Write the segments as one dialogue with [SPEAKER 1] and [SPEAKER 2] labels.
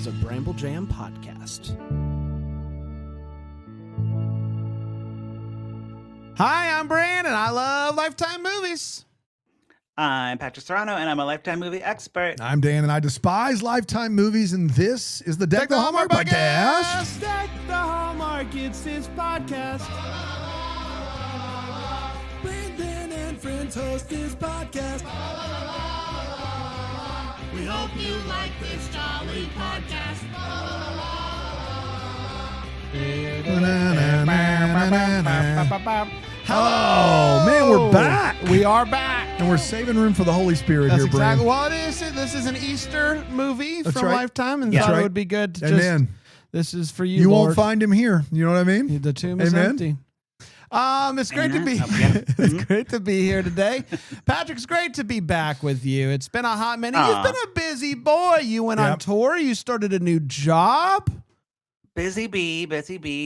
[SPEAKER 1] is a Bramble Jam podcast. Hi, I'm Bran, and I love Lifetime movies.
[SPEAKER 2] I'm Patrick Serrano, and I'm a Lifetime movie expert.
[SPEAKER 3] I'm Dan, and I despise Lifetime movies, and this is the Deck the Hallmark podcast.
[SPEAKER 1] Deck the Hallmark, it's his podcast.
[SPEAKER 4] Brandon and friends host this podcast. We hope you like this jolly podcast.
[SPEAKER 3] Oh, man, we're back.
[SPEAKER 1] We are back.
[SPEAKER 3] And we're saving room for the Holy Spirit
[SPEAKER 1] That's
[SPEAKER 3] here, Bran.
[SPEAKER 1] exactly. Well, this is an Easter movie
[SPEAKER 3] That's
[SPEAKER 1] from
[SPEAKER 3] right.
[SPEAKER 1] Lifetime, and
[SPEAKER 3] That's
[SPEAKER 1] thought
[SPEAKER 3] right.
[SPEAKER 1] it would be good to
[SPEAKER 3] Amen.
[SPEAKER 1] this is for you,
[SPEAKER 3] You
[SPEAKER 1] Lord.
[SPEAKER 3] won't find him here. You know what I mean?
[SPEAKER 1] The tomb is
[SPEAKER 3] Amen.
[SPEAKER 1] empty. It's great to be it's great to be here today. Patrick, it's great to be back with you. It's been a hot minute. You've been a busy boy. You went on tour. You started a new job.
[SPEAKER 2] Busy bee,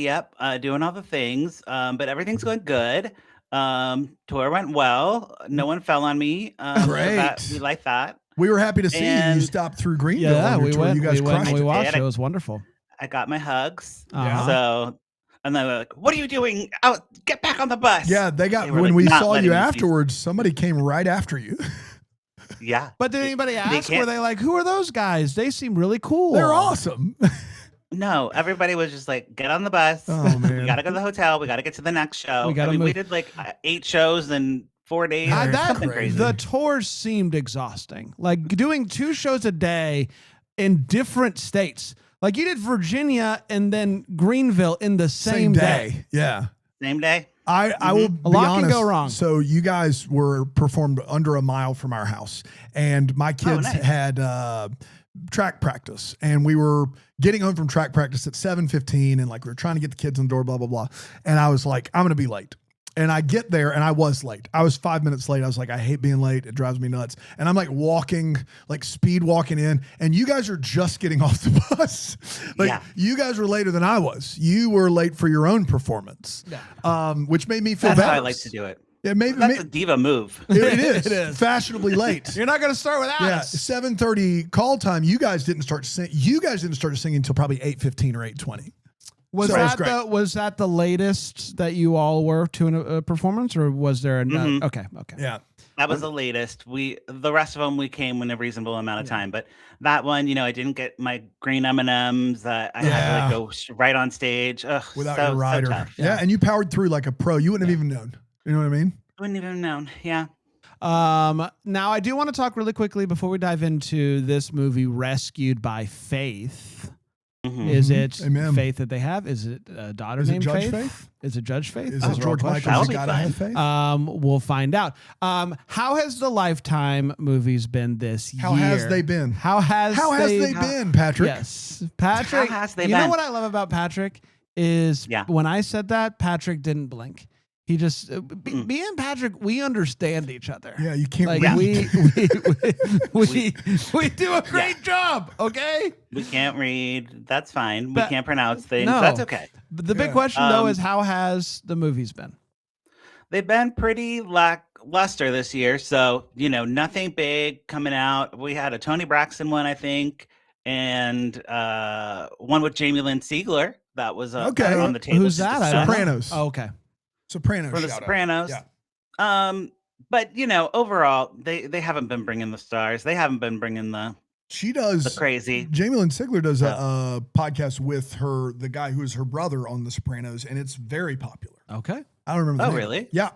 [SPEAKER 2] yep. Doing all the things, but everything's going good. Tour went well. No one fell on me.
[SPEAKER 3] Great.
[SPEAKER 2] We like that.
[SPEAKER 3] We were happy to see you. You
[SPEAKER 2] And-
[SPEAKER 3] stopped through Greenville.
[SPEAKER 1] Yeah,
[SPEAKER 3] on your
[SPEAKER 1] we
[SPEAKER 3] tour.
[SPEAKER 1] went.
[SPEAKER 3] You guys
[SPEAKER 1] We went
[SPEAKER 3] crushed
[SPEAKER 1] and we
[SPEAKER 3] it.
[SPEAKER 1] watched.
[SPEAKER 2] did.
[SPEAKER 1] It was wonderful.
[SPEAKER 2] I got my hugs.
[SPEAKER 1] Uh-huh.
[SPEAKER 2] So, and they were like, "What are you doing? Oh, get back on the bus."
[SPEAKER 3] Yeah, they
[SPEAKER 2] were,
[SPEAKER 3] when
[SPEAKER 2] like,
[SPEAKER 3] we
[SPEAKER 2] not
[SPEAKER 3] saw
[SPEAKER 2] letting
[SPEAKER 3] you
[SPEAKER 2] me see-
[SPEAKER 3] afterwards, somebody came right after you.
[SPEAKER 2] Yeah.
[SPEAKER 1] But did anybody ask? Were
[SPEAKER 2] can't-
[SPEAKER 1] they like, "Who are those guys? They seem really cool."
[SPEAKER 3] They're awesome.
[SPEAKER 2] No, everybody was just like, "Get on the bus.
[SPEAKER 3] Oh, man.
[SPEAKER 2] We gotta go to the hotel. We gotta get to the next show."
[SPEAKER 1] We gotta
[SPEAKER 2] we
[SPEAKER 1] move.
[SPEAKER 2] did like 8 shows in 4 days. or something crazy.
[SPEAKER 1] The tour seemed exhausting. Like doing 2 shows a day in different states. Like you did Virginia and then Greenville in the same day.
[SPEAKER 3] Yeah.
[SPEAKER 2] Same day.
[SPEAKER 3] I will be
[SPEAKER 1] A lot can
[SPEAKER 3] honest.
[SPEAKER 1] go wrong.
[SPEAKER 3] So you guys were performed under a mile from our house, and my kids
[SPEAKER 2] nice.
[SPEAKER 3] had track practice, and we were getting home from track practice at 7:15, and like we were trying to get the kids in the door, blah blah blah. And I was like, I'm gonna be late. And I get there, and I was late. I was 5 minutes late. I was like, I hate being late. It drives me nuts. And I'm like walking, like speed walking in, and you guys are just getting off the bus. You guys were later than I was. You were late for your own performance, which made me feel
[SPEAKER 2] That's
[SPEAKER 3] bad.
[SPEAKER 2] how I like to do it.
[SPEAKER 3] Yeah, maybe
[SPEAKER 2] That's a diva move.
[SPEAKER 3] it is.
[SPEAKER 1] It is.
[SPEAKER 3] Fashionably late.
[SPEAKER 1] You're not going to start without
[SPEAKER 3] Yeah,
[SPEAKER 1] us.
[SPEAKER 3] 7:30 call time. You guys didn't start singing. You guys didn't start singing until probably 8:15 or 8:20.
[SPEAKER 1] Was
[SPEAKER 3] So it was great.
[SPEAKER 1] was that the latest that you all were to a performance, or was there another?
[SPEAKER 2] Mhm.
[SPEAKER 1] Okay.
[SPEAKER 3] Yeah.
[SPEAKER 2] That was the latest. The rest of them we came in a reasonable amount of time, but that one, I didn't get my green M&Ms. I had to like go right on stage. Ugh,
[SPEAKER 3] Without
[SPEAKER 2] so,
[SPEAKER 3] your rider.
[SPEAKER 2] So tough.
[SPEAKER 3] Yeah, and you powered through like a pro. You wouldn't have even known. You know what I mean?
[SPEAKER 2] Wouldn't even have known. Yeah.
[SPEAKER 1] Now I do want to talk really quickly before we dive into this movie, Rescued by Faith.
[SPEAKER 2] Mhm.
[SPEAKER 1] Is it
[SPEAKER 3] Amen.
[SPEAKER 1] Faith that they have? Is it a daughter
[SPEAKER 3] Is it
[SPEAKER 1] named
[SPEAKER 3] Judge
[SPEAKER 1] Faith?
[SPEAKER 3] Faith?
[SPEAKER 1] Is it Judge Faith?
[SPEAKER 3] Is
[SPEAKER 1] Those
[SPEAKER 3] it
[SPEAKER 1] are all
[SPEAKER 3] George
[SPEAKER 1] questions.
[SPEAKER 3] Michael's
[SPEAKER 2] That'll
[SPEAKER 3] You
[SPEAKER 2] be
[SPEAKER 3] Gotta
[SPEAKER 2] fun.
[SPEAKER 3] Have Faith?
[SPEAKER 1] We'll find out. How has the Lifetime movies been this year?
[SPEAKER 3] How has they been?
[SPEAKER 1] How has
[SPEAKER 3] they been, Patrick?
[SPEAKER 1] Yes, Patrick.
[SPEAKER 2] How has they
[SPEAKER 1] you know
[SPEAKER 2] been?
[SPEAKER 1] what I love about Patrick is
[SPEAKER 2] Yeah.
[SPEAKER 1] when I said that, Patrick didn't blink. He just me and Patrick, we understand each other.
[SPEAKER 3] Yeah, you can't
[SPEAKER 1] Like
[SPEAKER 3] read.
[SPEAKER 1] we do a great job. Okay.
[SPEAKER 2] We can't read. That's fine.
[SPEAKER 1] But-
[SPEAKER 2] we can't pronounce things.
[SPEAKER 1] No.
[SPEAKER 2] That's okay.
[SPEAKER 1] But the big
[SPEAKER 3] Yeah.
[SPEAKER 1] question though is how has the movies been?
[SPEAKER 2] They've been pretty lackluster this year. So, nothing big coming out. We had a Tony Braxton one, I think, and one with Jamie Lynn Sigler. That was
[SPEAKER 3] Okay.
[SPEAKER 2] on the table.
[SPEAKER 1] Who's
[SPEAKER 2] to
[SPEAKER 1] that? I don't know.
[SPEAKER 2] discuss.
[SPEAKER 3] Sopranos.
[SPEAKER 1] Oh, okay.
[SPEAKER 3] Sopranos.
[SPEAKER 2] For the
[SPEAKER 3] shout out.
[SPEAKER 2] Sopranos.
[SPEAKER 3] Yeah.
[SPEAKER 2] But overall, they haven't been bringing the stars. They haven't been bringing the
[SPEAKER 3] She does.
[SPEAKER 2] crazy.
[SPEAKER 3] Jamie Lynn Sigler does a podcast with the guy who is her brother on The Sopranos, and it's very popular.
[SPEAKER 1] Okay.
[SPEAKER 3] I don't remember.
[SPEAKER 2] Oh,
[SPEAKER 3] the name.
[SPEAKER 2] really?
[SPEAKER 3] Yeah.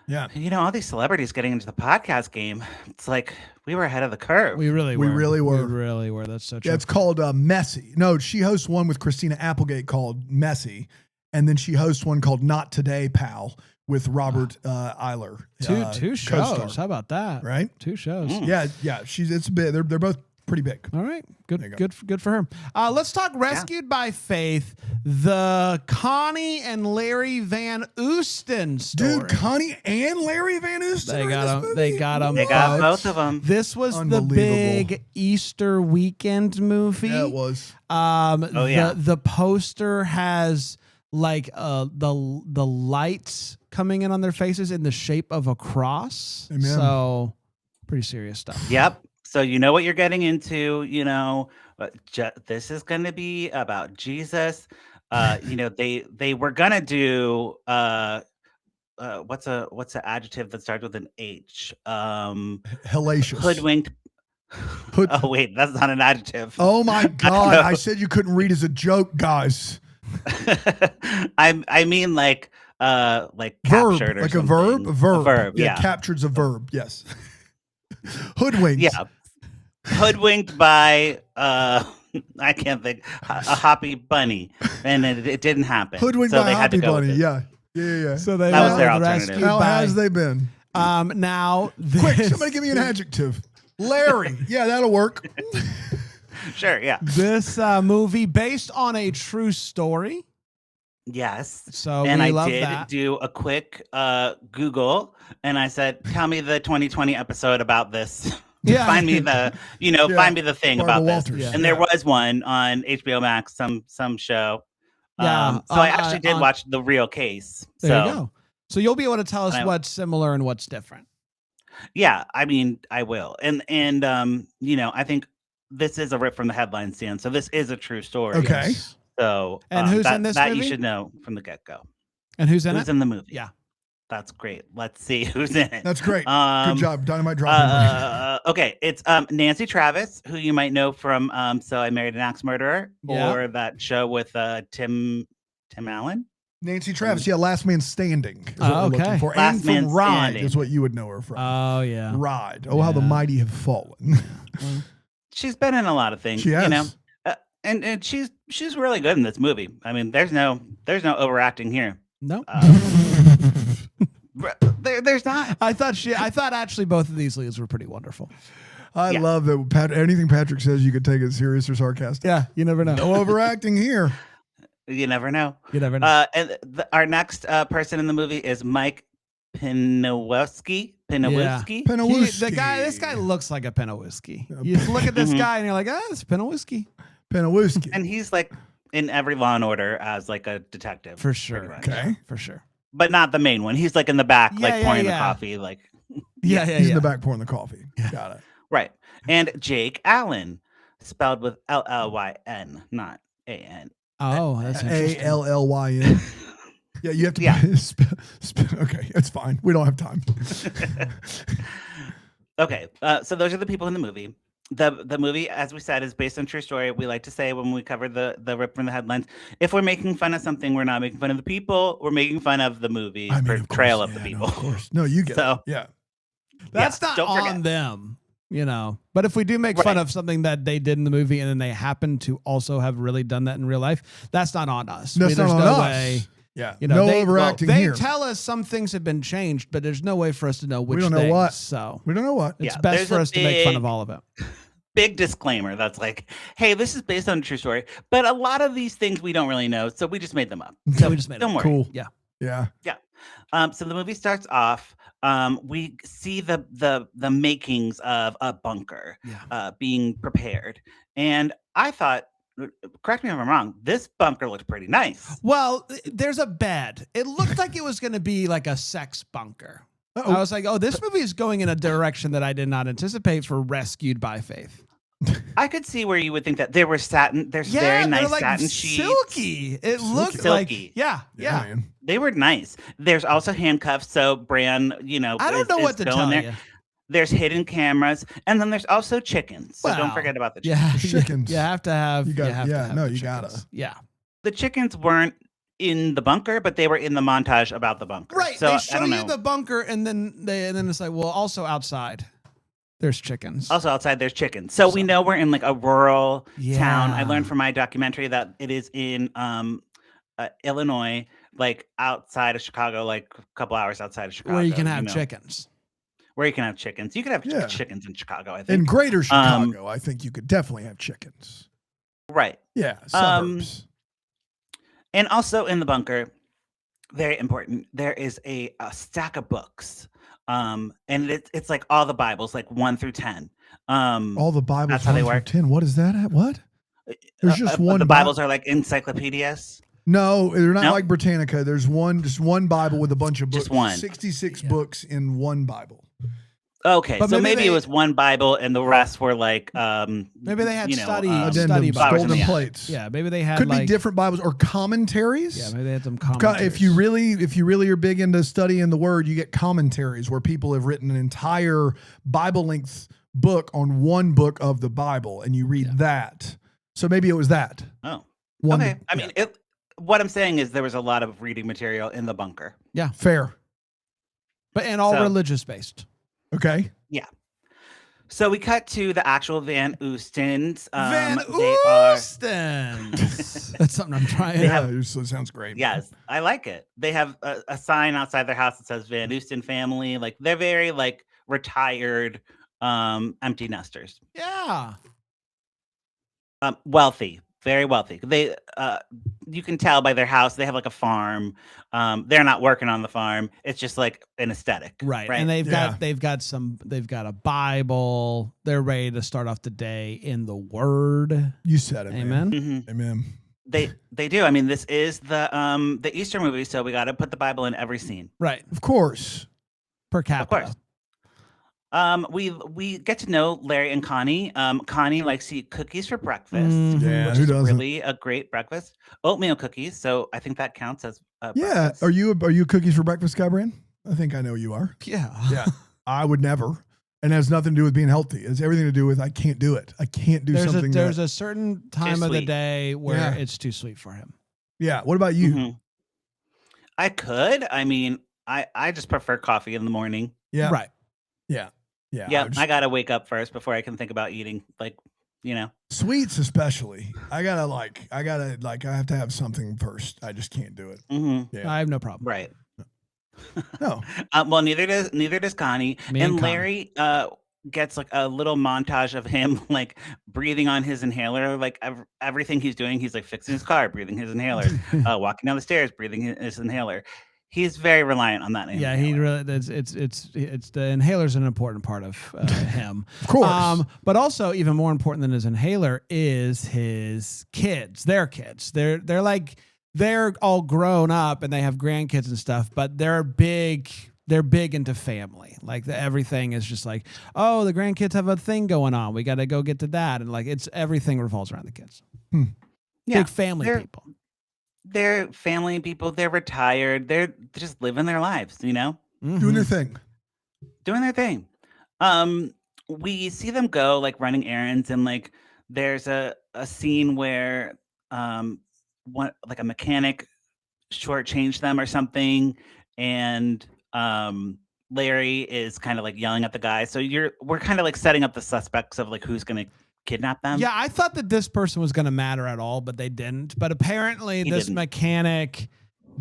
[SPEAKER 3] Yeah.
[SPEAKER 2] All these celebrities getting into the podcast game. It's like we were ahead of the curve.
[SPEAKER 1] We really were.
[SPEAKER 3] We really were.
[SPEAKER 1] We really were. That's so true.
[SPEAKER 3] Yeah, it's called Messy. No, she hosts one with Christina Applegate called Messy, and then she hosts one called Not Today, Pal, with Robert Eiler.
[SPEAKER 1] Two shows.
[SPEAKER 3] co-star.
[SPEAKER 1] How about that?
[SPEAKER 3] Right?
[SPEAKER 1] 2 shows.
[SPEAKER 3] Yeah, yeah. It's big. They're both pretty big.
[SPEAKER 1] All right.
[SPEAKER 3] There you
[SPEAKER 1] Good.
[SPEAKER 3] go.
[SPEAKER 1] Good for her. Let's talk Rescued by Faith, the Connie and Larry Van Oosten story.
[SPEAKER 3] Dude, Connie and Larry Van Oosten.
[SPEAKER 1] They
[SPEAKER 3] are in
[SPEAKER 1] got
[SPEAKER 3] this
[SPEAKER 1] 'em.
[SPEAKER 3] movie?
[SPEAKER 1] They got 'em
[SPEAKER 2] They got
[SPEAKER 3] What?
[SPEAKER 2] both of them.
[SPEAKER 1] This was the
[SPEAKER 3] Unbelievable.
[SPEAKER 1] big Easter weekend movie.
[SPEAKER 3] Yeah, it was.
[SPEAKER 2] Oh, yeah.
[SPEAKER 1] The poster has like the lights coming in on their faces in the shape of a cross.
[SPEAKER 3] Amen.
[SPEAKER 1] So pretty serious stuff.
[SPEAKER 2] Yep. So you know what you're getting into. This is going to be about Jesus. They were gonna do what's an adjective that starts with an H?
[SPEAKER 3] Hellacious.
[SPEAKER 2] Hoodwinked. Oh wait, that's not an adjective.
[SPEAKER 3] Oh my God! I said you couldn't read as a joke, guys.
[SPEAKER 2] I mean like
[SPEAKER 3] Verb,
[SPEAKER 2] captured or
[SPEAKER 3] like
[SPEAKER 2] something.
[SPEAKER 3] a verb.
[SPEAKER 2] A verb,
[SPEAKER 3] Yeah,
[SPEAKER 2] yeah.
[SPEAKER 3] captured's a verb. Yes. Hoodwinked.
[SPEAKER 2] Yeah. Hoodwinked by I can't think, a hoppy bunny, and it didn't happen.
[SPEAKER 3] Hoodwinked
[SPEAKER 2] so
[SPEAKER 3] by
[SPEAKER 2] they
[SPEAKER 3] a
[SPEAKER 2] had to
[SPEAKER 3] hoppy
[SPEAKER 2] go with
[SPEAKER 3] bunny.
[SPEAKER 2] it.
[SPEAKER 3] Yeah.
[SPEAKER 1] So they
[SPEAKER 2] That was
[SPEAKER 1] were
[SPEAKER 2] their alternative.
[SPEAKER 1] rescued
[SPEAKER 3] How
[SPEAKER 1] by,
[SPEAKER 3] has they been?
[SPEAKER 1] now this,
[SPEAKER 3] Quick, somebody give me an adjective. Larry. Yeah, that'll work.
[SPEAKER 2] Sure, yeah.
[SPEAKER 1] This movie based on a true story.
[SPEAKER 2] Yes.
[SPEAKER 1] So
[SPEAKER 2] and
[SPEAKER 1] we
[SPEAKER 2] I
[SPEAKER 1] love
[SPEAKER 2] did
[SPEAKER 1] that.
[SPEAKER 2] do a quick Google, and I said, "Tell me the 2020 episode about this."
[SPEAKER 1] Yeah.
[SPEAKER 2] Find me the, find me the thing
[SPEAKER 3] Barbara
[SPEAKER 2] about
[SPEAKER 3] Walters.
[SPEAKER 2] this.
[SPEAKER 1] Yeah.
[SPEAKER 2] And there was one on HBO Max, some show.
[SPEAKER 1] Yeah,
[SPEAKER 2] So I actually did watch the real case.
[SPEAKER 1] There you go. So you'll be able to tell us
[SPEAKER 2] And I-
[SPEAKER 1] what's similar and what's different.
[SPEAKER 2] Yeah, I mean, I will. And I think this is a rip from the headline stand. So this is a true story.
[SPEAKER 3] Okay.
[SPEAKER 1] Yes.
[SPEAKER 2] So
[SPEAKER 1] And who's
[SPEAKER 2] that,
[SPEAKER 1] in this
[SPEAKER 2] that
[SPEAKER 1] movie?
[SPEAKER 2] you should know from the get-go.
[SPEAKER 1] And who's in
[SPEAKER 2] Who's
[SPEAKER 1] it?
[SPEAKER 2] in the movie?
[SPEAKER 1] Yeah.
[SPEAKER 2] That's great. Let's see who's in it.
[SPEAKER 3] That's great. Good
[SPEAKER 2] Um,
[SPEAKER 3] job. Dynamite dropping.
[SPEAKER 2] Okay, it's Nancy Travis, who you might know from So I Married an Axe Murderer,
[SPEAKER 1] Yeah.
[SPEAKER 2] or that show with Tim Allen.
[SPEAKER 3] Nancy Travis. Yeah, Last Man Standing is what
[SPEAKER 1] Oh,
[SPEAKER 3] we're looking
[SPEAKER 1] okay.
[SPEAKER 3] for.
[SPEAKER 2] Last
[SPEAKER 3] and from
[SPEAKER 2] Man
[SPEAKER 3] Ride
[SPEAKER 2] Standing.
[SPEAKER 3] is what you would know her from.
[SPEAKER 1] Oh yeah.
[SPEAKER 3] Ride. Oh, how the
[SPEAKER 1] Yeah.
[SPEAKER 3] mighty have fallen.
[SPEAKER 2] She's been in a lot of things,
[SPEAKER 3] She has.
[SPEAKER 2] you know. And she's really good in this movie. I mean, there's no overacting here.
[SPEAKER 1] No.
[SPEAKER 2] There's not.
[SPEAKER 1] I thought actually both of these leads were pretty wonderful.
[SPEAKER 3] I
[SPEAKER 2] Yeah.
[SPEAKER 3] love that anything Patrick says you could take it serious or sarcastic.
[SPEAKER 1] Yeah, you never know.
[SPEAKER 3] No overacting here.
[SPEAKER 2] You never know.
[SPEAKER 1] You never know.
[SPEAKER 2] And our next person in the movie is Mike Pinowski.
[SPEAKER 1] This guy looks like a pin of whiskey. You just look at this guy and you're like, it's a pin of whiskey.
[SPEAKER 3] Pinowski.
[SPEAKER 2] And he's like in every Law and Order as like a detective.
[SPEAKER 1] For
[SPEAKER 2] pretty
[SPEAKER 1] sure.
[SPEAKER 2] much.
[SPEAKER 3] Okay.
[SPEAKER 1] For sure.
[SPEAKER 2] But not the main one. He's like in the back,
[SPEAKER 1] Yeah,
[SPEAKER 2] like pouring the
[SPEAKER 1] yeah.
[SPEAKER 2] coffee. Like
[SPEAKER 1] Yeah.
[SPEAKER 3] He's in the back pouring the coffee. Got it.
[SPEAKER 2] right. And Jake Allen, spelled with L-L-Y-N, not A-N.
[SPEAKER 1] Oh, that's interesting.
[SPEAKER 3] ALLYN. Yeah, you have to.
[SPEAKER 2] Yeah.
[SPEAKER 3] Okay, it's fine. We don't have time.
[SPEAKER 2] Okay, so those are the people in the movie. The movie, as we said, is based on true story. We like to say when we cover the rip from the headlines, if we're making fun of something, we're not making fun of the people. We're making fun of the movie portrayal of the people.
[SPEAKER 3] No, of course. No, you get
[SPEAKER 2] So-
[SPEAKER 3] it. Yeah.
[SPEAKER 1] That's
[SPEAKER 2] Yeah,
[SPEAKER 1] not
[SPEAKER 2] don't
[SPEAKER 1] on
[SPEAKER 2] forget.
[SPEAKER 1] them, you know. But if we do make fun
[SPEAKER 2] Right.
[SPEAKER 1] of something that they did in the movie and then they happen to also have really done that in real life, that's not on us.
[SPEAKER 3] That's not
[SPEAKER 1] There's
[SPEAKER 3] on
[SPEAKER 1] no
[SPEAKER 3] us.
[SPEAKER 1] way.
[SPEAKER 3] Yeah.
[SPEAKER 1] You know,
[SPEAKER 3] no
[SPEAKER 1] they
[SPEAKER 3] overacting here.
[SPEAKER 1] tell us some things have been changed, but there's no way for us to know which
[SPEAKER 3] don't know
[SPEAKER 1] things.
[SPEAKER 3] what.
[SPEAKER 1] So
[SPEAKER 3] We don't know what.
[SPEAKER 1] it's
[SPEAKER 2] Yeah,
[SPEAKER 1] best
[SPEAKER 2] there's
[SPEAKER 1] for
[SPEAKER 2] a
[SPEAKER 1] us to make fun of
[SPEAKER 2] big-
[SPEAKER 1] all of it.
[SPEAKER 2] Big disclaimer that's like, hey, this is based on a true story. But a lot of these things we don't really know, so we just made them up. So
[SPEAKER 1] we just made it
[SPEAKER 2] don't
[SPEAKER 1] up.
[SPEAKER 2] worry.
[SPEAKER 3] Cool.
[SPEAKER 1] Yeah.
[SPEAKER 3] Yeah.
[SPEAKER 2] So the movie starts off. We see the makings of a bunker
[SPEAKER 1] Yeah.
[SPEAKER 2] being prepared, and I thought, correct me if I'm wrong, this bunker looked pretty nice.
[SPEAKER 1] Well, there's a bed. It looked like it was going to be like a sex bunker.
[SPEAKER 3] Uh-oh.
[SPEAKER 1] I was like, this movie is going in a direction that I did not anticipate for Rescued by Faith.
[SPEAKER 2] I could see where you would think that there were satin. There's very
[SPEAKER 1] they're
[SPEAKER 2] nice
[SPEAKER 1] like
[SPEAKER 2] satin sheets.
[SPEAKER 1] silky. It looked
[SPEAKER 2] Silky.
[SPEAKER 1] like, yeah.
[SPEAKER 3] Man.
[SPEAKER 2] They were nice. There's also handcuffs, so Bran,
[SPEAKER 1] I don't know what to tell
[SPEAKER 2] there.
[SPEAKER 1] you.
[SPEAKER 2] There's hidden cameras, and then there's also chickens. So don't
[SPEAKER 1] Well,
[SPEAKER 2] forget about the chickens.
[SPEAKER 1] Yeah,
[SPEAKER 3] Chickens.
[SPEAKER 1] You have to have.
[SPEAKER 3] You got-
[SPEAKER 1] have to
[SPEAKER 3] yeah,
[SPEAKER 1] have
[SPEAKER 3] no,
[SPEAKER 1] the
[SPEAKER 3] you gotta.
[SPEAKER 1] chickens. Yeah,
[SPEAKER 2] The chickens weren't in the bunker, but they were in the montage about the bunker.
[SPEAKER 1] right.
[SPEAKER 2] So
[SPEAKER 1] they
[SPEAKER 2] I
[SPEAKER 1] show
[SPEAKER 2] don't
[SPEAKER 1] you
[SPEAKER 2] know.
[SPEAKER 1] the bunker, and then it's like, well, also outside, there's chickens.
[SPEAKER 2] Also outside, there's chickens. So we know we're in like a rural town. I
[SPEAKER 1] Yeah.
[SPEAKER 2] learned from my documentary that it is in Illinois, like outside of Chicago, like a couple hours outside of Chicago.
[SPEAKER 1] where you can have
[SPEAKER 2] know,
[SPEAKER 1] chickens.
[SPEAKER 2] Where you can have chickens. You could have
[SPEAKER 3] Yeah.
[SPEAKER 2] chickens in Chicago, I
[SPEAKER 3] In
[SPEAKER 2] think.
[SPEAKER 3] greater Chicago, I think you could definitely have chickens.
[SPEAKER 2] Right.
[SPEAKER 3] Yeah. Suburbs.
[SPEAKER 2] And also in the bunker, very important, there is a stack of books. And it's like all the Bibles, like 1 through 10.
[SPEAKER 3] All the Bibles.
[SPEAKER 2] that's how they
[SPEAKER 3] 1 through
[SPEAKER 2] work.
[SPEAKER 3] 10. What is that at? What? There's just one.
[SPEAKER 2] The Bibles are like encyclopedias.
[SPEAKER 3] No, they're not
[SPEAKER 2] No?
[SPEAKER 3] like Britannica. There's just one Bible with a bunch of books.
[SPEAKER 2] Just one.
[SPEAKER 3] 66 books in one Bible.
[SPEAKER 2] Okay,
[SPEAKER 1] But
[SPEAKER 2] so
[SPEAKER 1] maybe
[SPEAKER 2] maybe it was one Bible and the rest were like
[SPEAKER 1] maybe they had study
[SPEAKER 3] addendums,
[SPEAKER 1] Bibles.
[SPEAKER 3] golden plates.
[SPEAKER 1] Yeah, maybe they had
[SPEAKER 3] Could
[SPEAKER 1] like
[SPEAKER 3] be different Bibles or commentaries.
[SPEAKER 1] Yeah, maybe they had some commentaries.
[SPEAKER 3] If you really are big into studying the Word, you get commentaries where people have written an entire Bible length book on one book of the Bible, and you read that. So maybe it was that.
[SPEAKER 2] Oh,
[SPEAKER 3] One
[SPEAKER 2] okay. I mean, what I'm saying is there was a lot of reading material in the bunker.
[SPEAKER 1] Yeah,
[SPEAKER 3] fair,
[SPEAKER 1] but and all religious based.
[SPEAKER 3] Okay.
[SPEAKER 2] Yeah. So we cut to the actual Van Oostens.
[SPEAKER 1] Van Oostens. That's something I'm trying.
[SPEAKER 3] It sounds great.
[SPEAKER 2] Yes, I like it. They have a sign outside their house that says Van Oosten family. Like they're very like retired, empty nesters.
[SPEAKER 1] Yeah.
[SPEAKER 2] Wealthy, very wealthy. They, you can tell by their house. They have like a farm. They're not working on the farm. It's just like an aesthetic,
[SPEAKER 1] right? And they've got a Bible. They're ready to start off the day in the Word.
[SPEAKER 3] You said it.
[SPEAKER 1] Amen.
[SPEAKER 2] Mm-hmm.
[SPEAKER 3] Amen.
[SPEAKER 2] They do. I mean, this is the Easter movie, so we got to put the Bible in every scene,
[SPEAKER 1] right?
[SPEAKER 3] Of course,
[SPEAKER 1] per capita.
[SPEAKER 2] Of course. We get to know Larry and Connie. Connie likes to eat cookies for breakfast.
[SPEAKER 1] Mm-hmm.
[SPEAKER 3] Yeah,
[SPEAKER 2] which is really a great breakfast. Oatmeal cookies. So I think that counts as breakfast.
[SPEAKER 3] Are you a cookies for breakfast guy, Bran? I think I know you are.
[SPEAKER 1] Yeah.
[SPEAKER 3] I would never. And it has nothing to do with being healthy. It's everything to do with I can't do it. I can't do something.
[SPEAKER 1] There's a certain time of the day where it's too sweet for him.
[SPEAKER 3] Yeah. What about you?
[SPEAKER 2] Mm-hmm. I could. I mean, I just prefer coffee in the morning.
[SPEAKER 3] Yeah.
[SPEAKER 1] Right.
[SPEAKER 3] Yeah. Yeah.
[SPEAKER 2] Yeah. I gotta wake up first before I can think about eating. Like,
[SPEAKER 3] sweets especially. I have to have something first. I just can't do it.
[SPEAKER 2] Mm-hmm.
[SPEAKER 3] Yeah.
[SPEAKER 1] I have no problem.
[SPEAKER 2] Right.
[SPEAKER 3] No.
[SPEAKER 2] Well, neither does Connie. And Larry gets like a little montage of him like breathing on his inhaler, like everything he's doing. He's like fixing his car, breathing his inhaler, walking down the stairs, breathing his inhaler. He's very reliant on that inhaler.
[SPEAKER 1] Yeah, he really. It's the inhaler's an important part of him,
[SPEAKER 3] of course.
[SPEAKER 1] But also even more important than his inhaler is his kids. Their kids. They're all grown up and they have grandkids and stuff, but they're big into family. Like everything is just like, oh, the grandkids have a thing going on. We got to go get to that. And like, everything revolves around the kids.
[SPEAKER 2] Yeah,
[SPEAKER 1] big family people.
[SPEAKER 2] They're family people. They're retired. They're just living their lives,
[SPEAKER 3] Doing their thing.
[SPEAKER 2] Doing their thing. We see them go like running errands, and like there's a scene where like a mechanic shortchanged them or something, and Larry is kind of like yelling at the guy. So we're kind of like setting up the suspects of like who's gonna kidnap them.
[SPEAKER 1] Yeah, I thought that this person was going to matter at all, but they didn't. But apparently this mechanic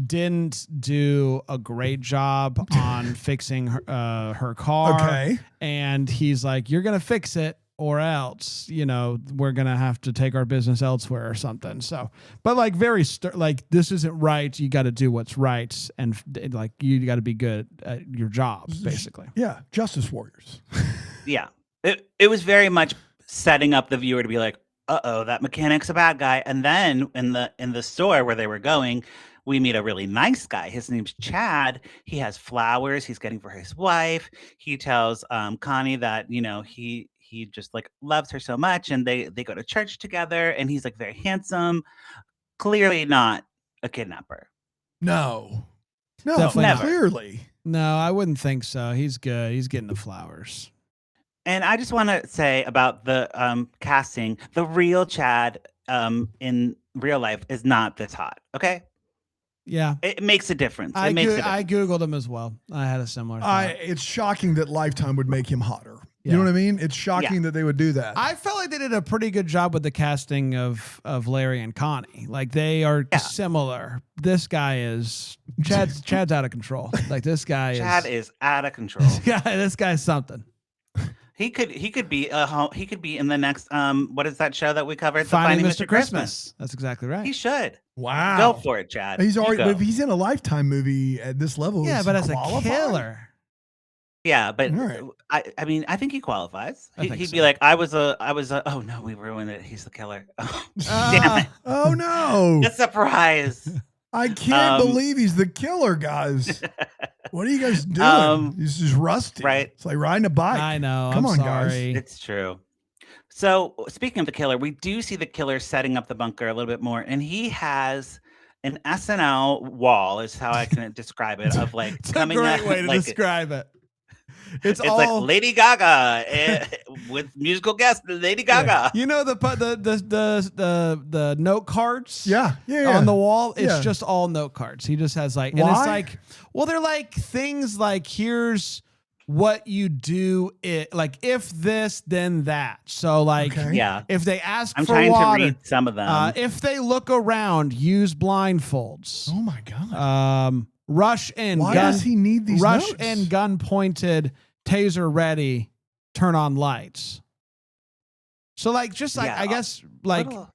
[SPEAKER 1] didn't do a great job on fixing her car. Okay. And he's like, you're going to fix it or else, we're going to have to take our business elsewhere or something. So, but like like this isn't right. You got to do what's right. And like, you got to be good at your job, basically.
[SPEAKER 3] Yeah. Justice warriors.
[SPEAKER 2] Yeah. It was very much setting up the viewer to be like, uh-oh, that mechanic's a bad guy. And then in the store where they were going, we meet a really nice guy. His name's Chad. He has flowers he's getting for his wife. He tells Connie that, he just like loves her so much, and they go to church together, and he's like very handsome. Clearly not a kidnapper.
[SPEAKER 3] No,
[SPEAKER 1] definitely
[SPEAKER 3] never. Clearly.
[SPEAKER 1] No, I wouldn't think so. He's good. He's getting the flowers.
[SPEAKER 2] And I just want to say about the casting, the real Chad in real life is not this hot. Okay.
[SPEAKER 1] Yeah.
[SPEAKER 2] It makes a difference.
[SPEAKER 1] I Googled him as well. I had a similar thought.
[SPEAKER 3] It's shocking that Lifetime would make him hotter. You know what I mean? It's shocking that they would do that.
[SPEAKER 1] I felt like they did a pretty good job with the casting of Larry and Connie. Like they are similar. This guy is Chad's out of control. Like this guy
[SPEAKER 2] Chad is out of control.
[SPEAKER 1] This guy's something.
[SPEAKER 2] He could be in the next what is that show that we covered?
[SPEAKER 1] Finding Mr. Christmas. That's exactly right.
[SPEAKER 2] He should.
[SPEAKER 3] Wow.
[SPEAKER 2] Go for it, Chad.
[SPEAKER 3] He's already, but if he's in a Lifetime movie at this level,
[SPEAKER 1] yeah, but as a killer.
[SPEAKER 2] Yeah, but right. I mean, I think he qualifies. He'd be like, I was a. Oh no, we ruined it. He's the killer. Oh, damn it!
[SPEAKER 3] Oh no!
[SPEAKER 2] A surprise.
[SPEAKER 3] I can't believe he's the killer, guys. What are you guys doing? He's just rusty.
[SPEAKER 2] Right.
[SPEAKER 3] It's like riding a bike.
[SPEAKER 1] I know.
[SPEAKER 3] Come on,
[SPEAKER 1] sorry.
[SPEAKER 3] guys.
[SPEAKER 2] It's true. So speaking of the killer, we do see the killer setting up the bunker a little bit more, and he has an SNL wall, is how I can describe it, of like
[SPEAKER 1] It's a
[SPEAKER 2] coming
[SPEAKER 1] great
[SPEAKER 2] up
[SPEAKER 1] way to
[SPEAKER 2] like
[SPEAKER 1] describe it.
[SPEAKER 2] it's like Lady Gaga with musical guest Lady Gaga.
[SPEAKER 1] You know the note cards?
[SPEAKER 3] Yeah.
[SPEAKER 1] On the wall, it's
[SPEAKER 3] Yeah.
[SPEAKER 1] just all note cards. He just has like, and
[SPEAKER 3] Why?
[SPEAKER 1] it's like, well, they're like things like, here's what you do, it like if this then that. So like,
[SPEAKER 3] Okay.
[SPEAKER 2] Yeah.
[SPEAKER 1] if they ask
[SPEAKER 2] I'm
[SPEAKER 1] for
[SPEAKER 2] trying
[SPEAKER 1] water,
[SPEAKER 2] to read some of them.
[SPEAKER 1] if they look around, use blindfolds.
[SPEAKER 3] Oh my God.
[SPEAKER 1] Rush in,
[SPEAKER 3] Why
[SPEAKER 1] gun.
[SPEAKER 3] does he need these
[SPEAKER 1] Rush
[SPEAKER 3] notes?
[SPEAKER 1] in, gun pointed, taser ready, turn on lights. So like, just like,
[SPEAKER 2] Yeah.
[SPEAKER 1] I guess like,
[SPEAKER 2] Little-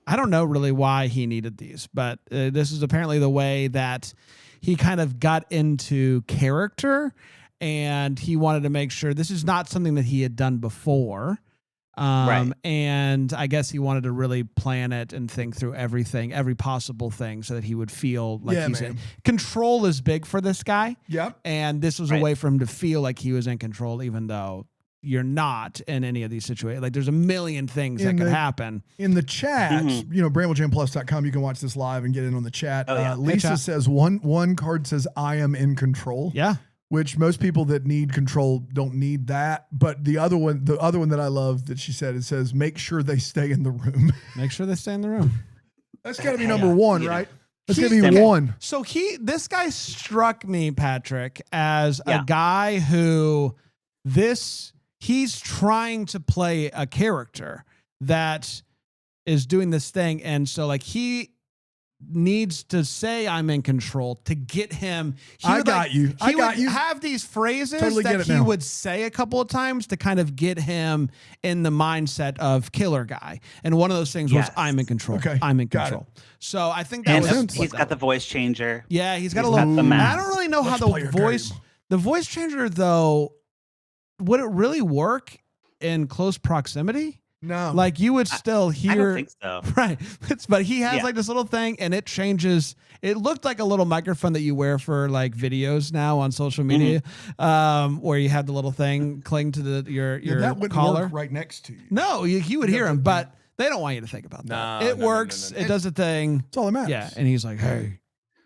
[SPEAKER 1] I don't know really why he needed these, but this is apparently the way that he kind of got into character, and he wanted to make sure this is not something that he had done before.
[SPEAKER 2] Right.
[SPEAKER 1] And I guess he wanted to really plan it and think through everything, every possible thing, so that he would feel like
[SPEAKER 3] Yeah,
[SPEAKER 1] he's
[SPEAKER 3] man.
[SPEAKER 1] in control. Is big for this guy.
[SPEAKER 3] Yep.
[SPEAKER 1] And this was a
[SPEAKER 2] Right.
[SPEAKER 1] way for him to feel like he was in control, even though you're not in any of these situations. Like there's a million things that could happen.
[SPEAKER 3] In the chat,
[SPEAKER 2] Mhm.
[SPEAKER 3] BrambleJamPlus.com, you can watch this live and get in on the chat.
[SPEAKER 2] Oh, yeah.
[SPEAKER 3] Lisa
[SPEAKER 1] chat.
[SPEAKER 3] says one card says, I am in control.
[SPEAKER 1] Yeah.
[SPEAKER 3] Which most people that need control don't need that. But the other one that I love that she said, it says, make sure they stay in the room.
[SPEAKER 1] Make sure they stay in the room.
[SPEAKER 3] That's got to be number one,
[SPEAKER 2] You know.
[SPEAKER 3] right? That's
[SPEAKER 1] He-
[SPEAKER 3] got to be
[SPEAKER 2] Okay.
[SPEAKER 3] one.
[SPEAKER 1] So this guy struck me, Patrick, as
[SPEAKER 2] Yeah.
[SPEAKER 1] a guy who he's trying to play a character that is doing this thing. And so like he needs to say I'm in control to get him.
[SPEAKER 3] I got you.
[SPEAKER 1] He would have these phrases
[SPEAKER 3] Totally get
[SPEAKER 1] that
[SPEAKER 3] it
[SPEAKER 1] he
[SPEAKER 3] now.
[SPEAKER 1] would say a couple of times to kind of get him in the mindset of killer guy. And one of those things was
[SPEAKER 2] Yes.
[SPEAKER 1] I'm in control.
[SPEAKER 3] Okay,
[SPEAKER 1] I'm in
[SPEAKER 3] got
[SPEAKER 1] control. So I think that
[SPEAKER 2] And
[SPEAKER 1] was
[SPEAKER 3] sense.
[SPEAKER 2] he's got the voice changer.
[SPEAKER 1] yeah, he's got
[SPEAKER 2] He's
[SPEAKER 1] a little.
[SPEAKER 2] got the
[SPEAKER 1] and I
[SPEAKER 2] mask.
[SPEAKER 1] don't really know how
[SPEAKER 3] Let's
[SPEAKER 1] the
[SPEAKER 3] play a
[SPEAKER 1] voice,
[SPEAKER 3] game.
[SPEAKER 1] the voice changer though, would it really work in close proximity?
[SPEAKER 3] No.
[SPEAKER 1] Like you would still hear.
[SPEAKER 2] I don't think so.
[SPEAKER 1] Right, but he has
[SPEAKER 2] Yeah.
[SPEAKER 1] like this little thing, and it changes. It looked like a little microphone that you wear for like videos now on social media, where you have the little thing cling to your
[SPEAKER 3] that wouldn't
[SPEAKER 1] collar.
[SPEAKER 3] work right next to you.
[SPEAKER 1] No, you would hear him, but they don't want you to think about
[SPEAKER 5] No,
[SPEAKER 1] that. It
[SPEAKER 5] no, no,
[SPEAKER 1] works.
[SPEAKER 5] no, no.
[SPEAKER 1] It does a thing.
[SPEAKER 3] That's all that matters.
[SPEAKER 1] Yeah, and he's like, "Hey,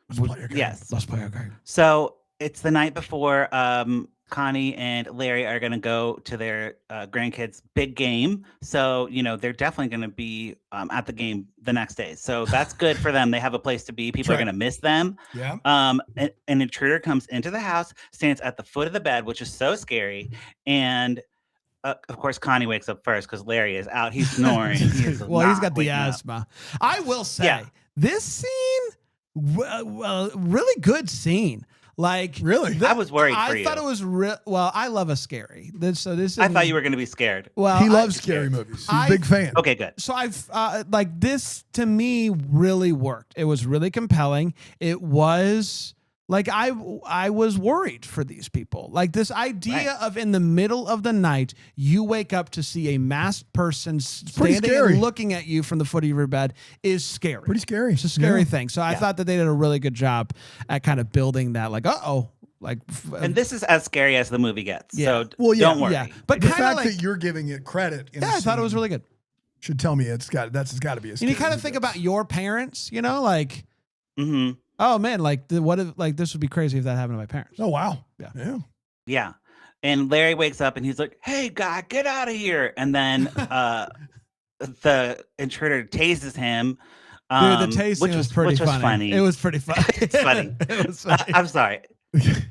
[SPEAKER 3] Let's play a game.
[SPEAKER 2] Yes.
[SPEAKER 1] let's play a game."
[SPEAKER 2] So it's the night before Connie and Larry are going to go to their grandkids' big game. So, they're definitely going to be at the game the next day. So that's good for them. They have a place to be. People are
[SPEAKER 3] right.
[SPEAKER 2] going to miss them.
[SPEAKER 3] Yeah.
[SPEAKER 2] An intruder comes into the house, stands at the foot of the bed, which is so scary. And of course, Connie wakes up first because Larry is out. He's snoring. He is
[SPEAKER 1] Well, he's
[SPEAKER 2] not
[SPEAKER 1] got the
[SPEAKER 2] waking up.
[SPEAKER 1] asthma. I will say
[SPEAKER 2] Yeah.
[SPEAKER 1] this scene, really good scene. Like
[SPEAKER 3] Really?
[SPEAKER 2] I was worried for
[SPEAKER 1] I
[SPEAKER 2] you.
[SPEAKER 1] thought it was well. I love a scary. So this.
[SPEAKER 2] I thought you were going to be scared.
[SPEAKER 1] Well,
[SPEAKER 3] He loves scary movies. He's a big fan.
[SPEAKER 2] Okay, good.
[SPEAKER 1] So I've like this to me really worked. It was really compelling. It was like I was worried for these people. Like this idea
[SPEAKER 2] Right.
[SPEAKER 1] of in the middle of the night you wake up to see a masked person
[SPEAKER 3] pretty
[SPEAKER 1] standing
[SPEAKER 3] scary.
[SPEAKER 1] and looking at you from the foot of your bed is scary.
[SPEAKER 3] Pretty scary.
[SPEAKER 1] It's a scary
[SPEAKER 3] Yeah.
[SPEAKER 1] thing. So I
[SPEAKER 2] Yeah.
[SPEAKER 1] thought that they did a really good job at kind of building that. Like, like
[SPEAKER 2] And this is as scary as the movie gets.
[SPEAKER 1] Yeah.
[SPEAKER 2] So
[SPEAKER 3] Well, yeah,
[SPEAKER 2] don't worry.
[SPEAKER 1] yeah. But
[SPEAKER 3] The
[SPEAKER 1] kind of
[SPEAKER 3] fact
[SPEAKER 1] like
[SPEAKER 3] that you're giving it credit in
[SPEAKER 1] yeah,
[SPEAKER 3] a
[SPEAKER 1] I thought it was
[SPEAKER 3] scene
[SPEAKER 1] really good.
[SPEAKER 3] should tell me that's got to be a
[SPEAKER 1] And
[SPEAKER 3] scary
[SPEAKER 1] you kind of think about your parents, like.
[SPEAKER 2] hmm
[SPEAKER 1] Oh man, like what if like this would be crazy if that happened to my parents?
[SPEAKER 3] Oh wow.
[SPEAKER 1] Yeah.
[SPEAKER 3] Yeah.
[SPEAKER 2] Yeah. And Larry wakes up and he's like, "Hey, guy, get out of here!" And then the intruder tases him.
[SPEAKER 1] Dude, the tasting
[SPEAKER 2] which
[SPEAKER 1] was pretty
[SPEAKER 2] which
[SPEAKER 1] funny. It was pretty funny.
[SPEAKER 2] It's funny.
[SPEAKER 1] It was funny.
[SPEAKER 2] I'm sorry.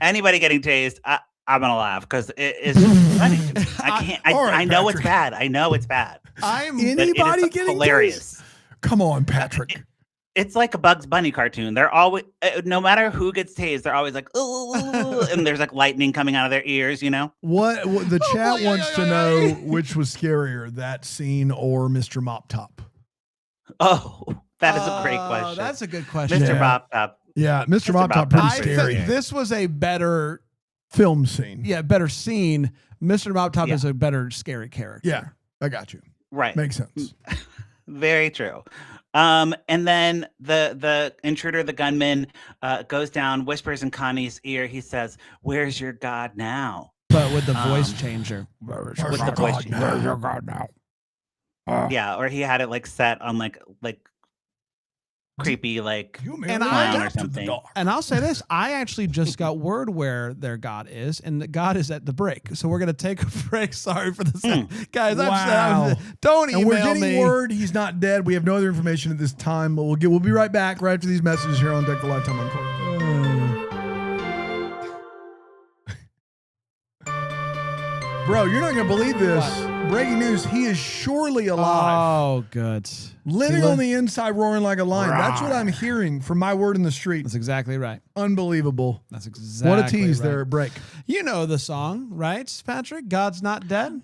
[SPEAKER 2] Anybody getting tased, I'm gonna laugh because it is funny. To me. I can't.
[SPEAKER 3] All right,
[SPEAKER 2] I know
[SPEAKER 3] Patrick.
[SPEAKER 2] it's bad. I know it's bad.
[SPEAKER 1] I'm
[SPEAKER 2] But it
[SPEAKER 3] Anybody
[SPEAKER 2] is
[SPEAKER 3] getting
[SPEAKER 2] hilarious.
[SPEAKER 3] Come on, Patrick.
[SPEAKER 2] It's like a Bugs Bunny cartoon. They're always, no matter who gets tased, they're always like, "Ooh," and there's like lightning coming out of their ears.
[SPEAKER 3] What the chat
[SPEAKER 1] boy,
[SPEAKER 3] wants
[SPEAKER 1] ay,
[SPEAKER 3] to
[SPEAKER 1] ay,
[SPEAKER 3] know
[SPEAKER 1] ay.
[SPEAKER 3] which was scarier, that scene or Mr. Mop Top?
[SPEAKER 2] Oh, that is a great question.
[SPEAKER 1] That's a good question.
[SPEAKER 2] Mr.
[SPEAKER 3] Yeah.
[SPEAKER 2] Bob Top.
[SPEAKER 3] Yeah, Mr.
[SPEAKER 2] Mr.
[SPEAKER 3] Mop Top
[SPEAKER 2] Mop
[SPEAKER 3] pretty
[SPEAKER 2] Top.
[SPEAKER 1] I
[SPEAKER 3] scary.
[SPEAKER 1] think this was a better,
[SPEAKER 3] Film scene.
[SPEAKER 1] better scene. Mr. Mop Top
[SPEAKER 2] Yeah.
[SPEAKER 1] is a better scary character.
[SPEAKER 3] Yeah, I got you.
[SPEAKER 2] Right.
[SPEAKER 3] Makes sense.
[SPEAKER 2] Very true. And then the intruder, the gunman, goes down, whispers in Connie's ear. He says, "Where's your God now?"
[SPEAKER 1] But with the voice changer.
[SPEAKER 2] With the voice changer.
[SPEAKER 3] Where's your God now?
[SPEAKER 2] Yeah, or he had it like set on like creepy like
[SPEAKER 1] And
[SPEAKER 2] clown or something.
[SPEAKER 1] And I'll say this, I actually just got word where their God is, and the God is at the break. So we're going to take a break. Sorry for this. Guys,
[SPEAKER 3] Wow.
[SPEAKER 1] don't email
[SPEAKER 3] And we're getting
[SPEAKER 1] me.
[SPEAKER 3] word he's not dead. We have no other information at this time, but we'll be right back right after these messages here on Deck the Lifetime Uncorked. Bro, you're not going to believe this. Breaking news, he is surely alive.
[SPEAKER 1] Oh, good.
[SPEAKER 3] Living on the inside, roaring like a lion. That's what I'm hearing from my word in the street.
[SPEAKER 1] That's exactly right.
[SPEAKER 3] Unbelievable.
[SPEAKER 1] That's exactly
[SPEAKER 3] What a tease
[SPEAKER 1] right.
[SPEAKER 3] there at break.
[SPEAKER 1] You know the song, right, Patrick? God's not dead.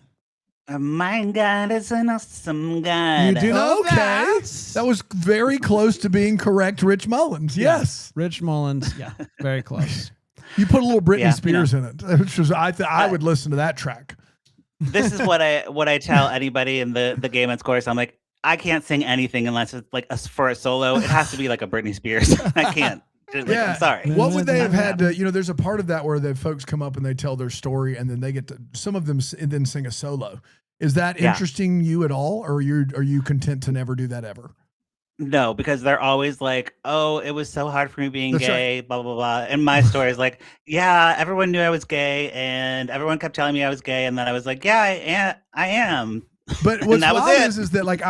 [SPEAKER 2] My God is an awesome God.
[SPEAKER 1] You do know
[SPEAKER 3] Okay.
[SPEAKER 1] that?
[SPEAKER 3] That was very close to being correct, Rich Mullins. Yes.
[SPEAKER 1] Rich Mullins. Yeah, very close.
[SPEAKER 3] You put a little Britney
[SPEAKER 2] Yeah,
[SPEAKER 3] Spears in it, which was I would listen to that track.
[SPEAKER 2] This is what I tell anybody in the Gay Men's Chorus. I'm like, I can't sing anything unless it's like for a solo. It has to be like a Britney Spears. I can't. Like, I'm sorry.
[SPEAKER 3] What would they have had to, there's a part of that where the folks come up and they tell their story and then they get to, some of them then sing a solo. Is that interesting you at all? Or are you content to never do that ever?
[SPEAKER 2] No, because they're always like, "Oh, it was so hard for me being gay," blah blah blah. And my story is like, "Yeah, everyone knew I was gay, and everyone kept telling me I was gay, and then I was like, yeah, I am."
[SPEAKER 3] But what's wild is that like,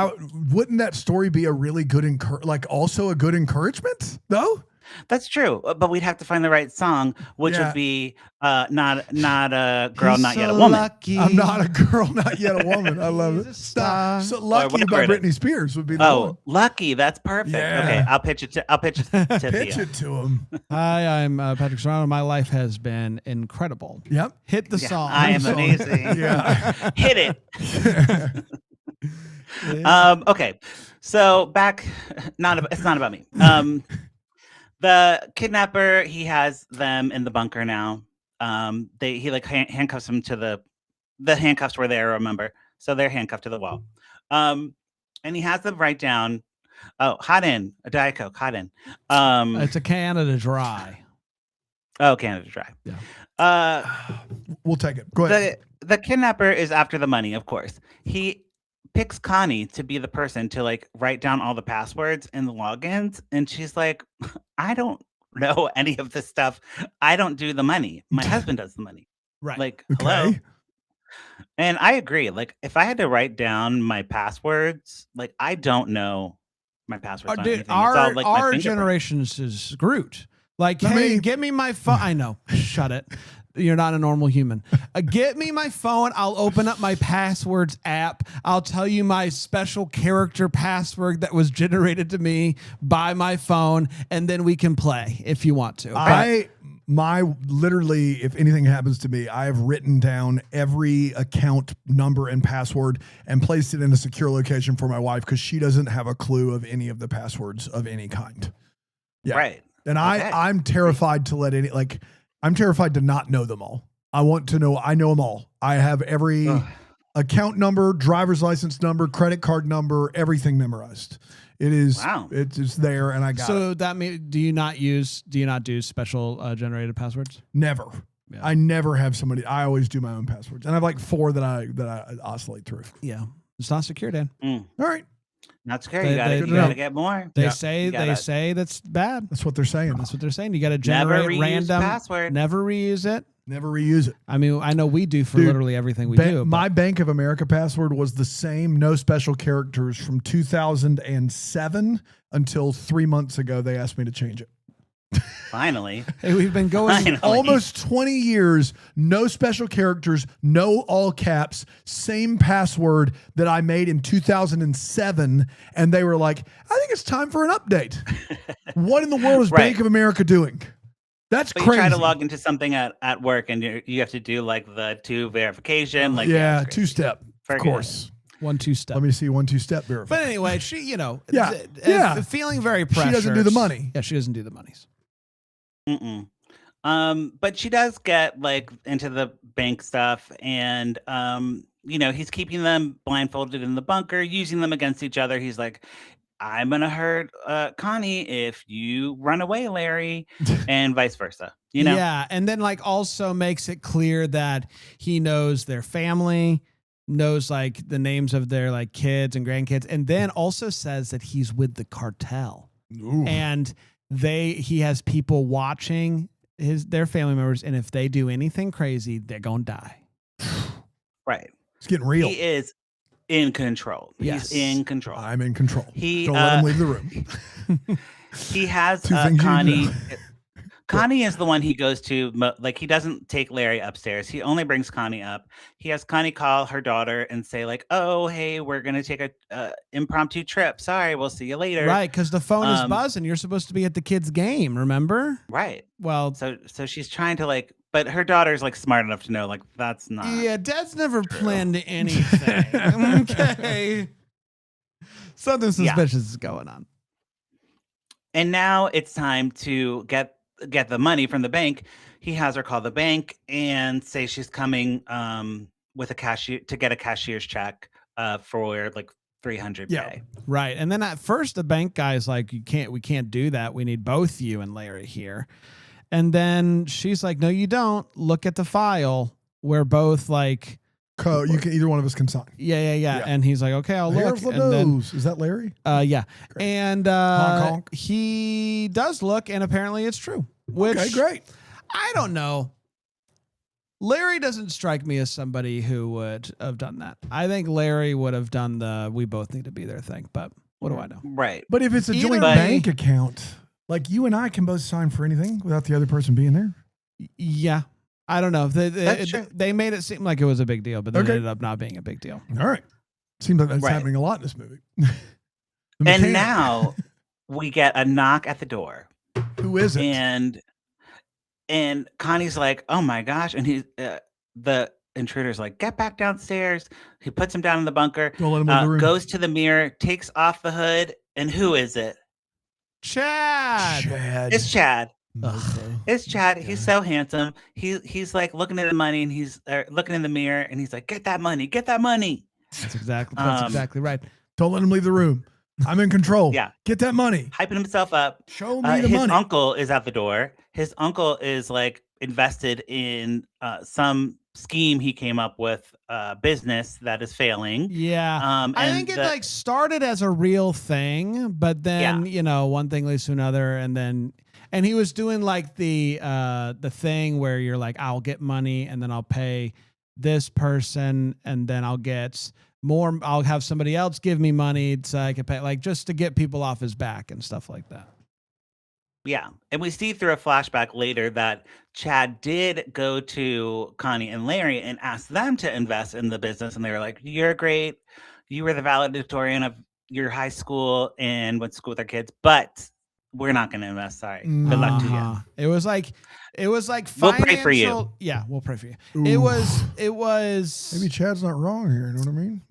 [SPEAKER 3] wouldn't that story be a really good also a good encouragement though?
[SPEAKER 2] That's true, but we'd have to find the right song, which would be not a girl, not yet a woman.
[SPEAKER 1] Lucky.
[SPEAKER 3] I'm not a girl, not yet a woman. I love it. Stop. So Lucky by Britney Spears would be the one.
[SPEAKER 2] Lucky, that's perfect.
[SPEAKER 3] Yeah.
[SPEAKER 2] Okay, I'll pitch it to
[SPEAKER 3] Pitch it to him.
[SPEAKER 1] Hi, I'm Patrick Serrano. My life has been incredible.
[SPEAKER 3] Yep.
[SPEAKER 1] Hit the song.
[SPEAKER 2] I am amazing.
[SPEAKER 3] Yeah.
[SPEAKER 2] Hit it. Okay, so back. It's not about me. The kidnapper, he has them in the bunker now. He like handcuffs them to the handcuffs were there, remember? So they're handcuffed to the wall. And he has them write down, hot in, a Diet Coke, hot in.
[SPEAKER 1] It's a Canada Dry.
[SPEAKER 2] Oh, Canada Dry.
[SPEAKER 1] Yeah.
[SPEAKER 3] We'll take it. Go ahead.
[SPEAKER 2] The kidnapper is after the money, of course. He picks Connie to be the person to like write down all the passwords and the logins, and she's like, I don't know any of this stuff. I don't do the money. My husband does the money.
[SPEAKER 1] Right.
[SPEAKER 2] Like, hello. And I agree. Like, if I had to write down my passwords, like I don't know my passwords. On anything.
[SPEAKER 1] Our generation's is screwed. Like, hey, get me my phone. I know. Shut it. You're not a normal human. Get me my phone. I'll open up my passwords app. I'll tell you my special character password that was generated to me by my phone, and then we can play if you want to.
[SPEAKER 3] Literally, if anything happens to me, I have written down every account number and password and placed it in a secure location for my wife because she doesn't have a clue of any of the passwords of any kind. Yeah.
[SPEAKER 2] Right.
[SPEAKER 3] And I'm terrified to I'm terrified to not know them all. I want to know, I know them all. I have every account number, driver's license number, credit card number, everything memorized. It is, it's there and I got it.
[SPEAKER 1] So that means, do you not do special generated passwords?
[SPEAKER 3] Never. Yeah. I never have somebody, I always do my own passwords. And I have like 4 that I oscillate through.
[SPEAKER 1] Yeah. It's not secure, Dan.
[SPEAKER 3] All right.
[SPEAKER 2] Not secure. You gotta get more.
[SPEAKER 1] They say that's bad.
[SPEAKER 3] That's what they're saying.
[SPEAKER 1] That's what they're saying. You got to generate random
[SPEAKER 2] password.
[SPEAKER 1] Never reuse it.
[SPEAKER 3] Never reuse it.
[SPEAKER 1] I mean, I know we do for literally everything we do.
[SPEAKER 3] My Bank of America password was the same, no special characters from 2007 until 3 months ago. They asked me to change it.
[SPEAKER 2] Finally.
[SPEAKER 1] Hey, we've been going
[SPEAKER 3] almost 20 years, no special characters, no all caps, same password that I made in 2007. And they were like, I think it's time for an update. What in the world is Bank of America doing? That's crazy.
[SPEAKER 2] You try to log into something at work and you have to do like the 2 verification. Like
[SPEAKER 3] 2-step, of course.
[SPEAKER 1] 1-2 step.
[SPEAKER 3] Let me see 1-2 step verification.
[SPEAKER 1] But anyway, she, feeling very pressure.
[SPEAKER 3] She doesn't do the money.
[SPEAKER 1] Yeah, she doesn't do the monies.
[SPEAKER 2] But she does get like into the bank stuff, and he's keeping them blindfolded in the bunker, using them against each other. He's like, I'm gonna hurt Connie if you run away, Larry, and vice versa.
[SPEAKER 1] Yeah, and then like also makes it clear that he knows their family, knows like the names of their like kids and grandkids, and then also says that he's with the cartel.
[SPEAKER 3] Ooh.
[SPEAKER 1] And he has people watching their family members, and if they do anything crazy, they're gonna die.
[SPEAKER 2] Right.
[SPEAKER 3] It's getting real.
[SPEAKER 2] He is in control.
[SPEAKER 1] Yes.
[SPEAKER 2] He's in control.
[SPEAKER 3] I'm in control.
[SPEAKER 2] Don't
[SPEAKER 3] let him leave the room.
[SPEAKER 2] He has
[SPEAKER 3] Two things you
[SPEAKER 2] Connie.
[SPEAKER 3] know.
[SPEAKER 2] Connie is the one he goes to. Like, he doesn't take Larry upstairs. He only brings Connie up. He has Connie call her daughter and say like, "Oh, hey, we're gonna take a impromptu trip. Sorry, we'll see you later."
[SPEAKER 1] Right, because the phone is buzzing. You're supposed to be at the kids' game. Remember?
[SPEAKER 2] Right.
[SPEAKER 1] Well,
[SPEAKER 2] so she's trying to like, but her daughter's like smart enough to know like that's not.
[SPEAKER 1] Yeah, Dad's never planned anything. Okay. Something suspicious is going on.
[SPEAKER 2] And now it's time to get the money from the bank. He has her call the bank and say she's coming with a cashier to get a cashier's check for like $300K.
[SPEAKER 3] Yeah.
[SPEAKER 1] Right. And then at first the bank guy's like, we can't do that. We need both you and Larry here. And then she's like, no, you don't. Look at the file. We're both like,
[SPEAKER 3] You can either one of us can sign.
[SPEAKER 1] Yeah. And he's like, okay, I'll look.
[SPEAKER 3] Here's the
[SPEAKER 1] and
[SPEAKER 3] nose. Is that Larry?
[SPEAKER 1] Yeah.
[SPEAKER 3] Great.
[SPEAKER 1] And
[SPEAKER 3] Honk, honk.
[SPEAKER 1] he does look, and apparently it's true. Which,
[SPEAKER 3] Okay, great.
[SPEAKER 1] I don't know. Larry doesn't strike me as somebody who would have done that. I think Larry would have done the we both need to be there thing, but what do I know?
[SPEAKER 2] Right.
[SPEAKER 3] But if it's a joint bank account, like you and I can both sign for anything without the other person being there.
[SPEAKER 1] Yeah. I don't know. They made it seem like it was a big deal, but then it ended up not being a big deal.
[SPEAKER 3] All right. Seems like that's happening a lot in this movie.
[SPEAKER 2] And now we get a knock at the door.
[SPEAKER 3] Who is it?
[SPEAKER 2] And Connie's like, oh my gosh. And the intruder's like, get back downstairs. He puts him down in the bunker,
[SPEAKER 3] Don't let him in the room.
[SPEAKER 2] goes to the mirror, takes off the hood. And who is it?
[SPEAKER 1] Chad.
[SPEAKER 2] It's Chad.
[SPEAKER 3] Okay.
[SPEAKER 2] It's Chad. He's so handsome. He's like looking at the money and he's looking in the mirror and he's like, get that money. Get that money.
[SPEAKER 1] That's exactly right.
[SPEAKER 3] Don't let him leave the room. I'm in control.
[SPEAKER 2] Yeah.
[SPEAKER 3] Get that money.
[SPEAKER 2] Hyping himself up.
[SPEAKER 3] Show me the
[SPEAKER 2] his
[SPEAKER 3] money.
[SPEAKER 2] uncle is at the door. His uncle is like invested in some scheme he came up with, business that is failing.
[SPEAKER 1] Yeah. I think it like started as a real thing, but then, one thing leads to another. And he was doing like the thing where you're like, I'll get money and then I'll pay this person and then I'll get more. I'll have somebody else give me money so I can pay, like just to get people off his back and stuff like that.
[SPEAKER 2] Yeah. And we see through a flashback later that Chad did go to Connie and Larry and ask them to invest in the business. And they were like, you're great. You were the valedictorian of your high school and went to school with our kids, but we're not going to invest. Sorry. Good luck to you.
[SPEAKER 1] It was like financial.
[SPEAKER 2] We'll pray for you.
[SPEAKER 1] Yeah, we'll pray for you.
[SPEAKER 3] Ooh.
[SPEAKER 1] It was.
[SPEAKER 3] Maybe Chad's not wrong here. You know what I mean?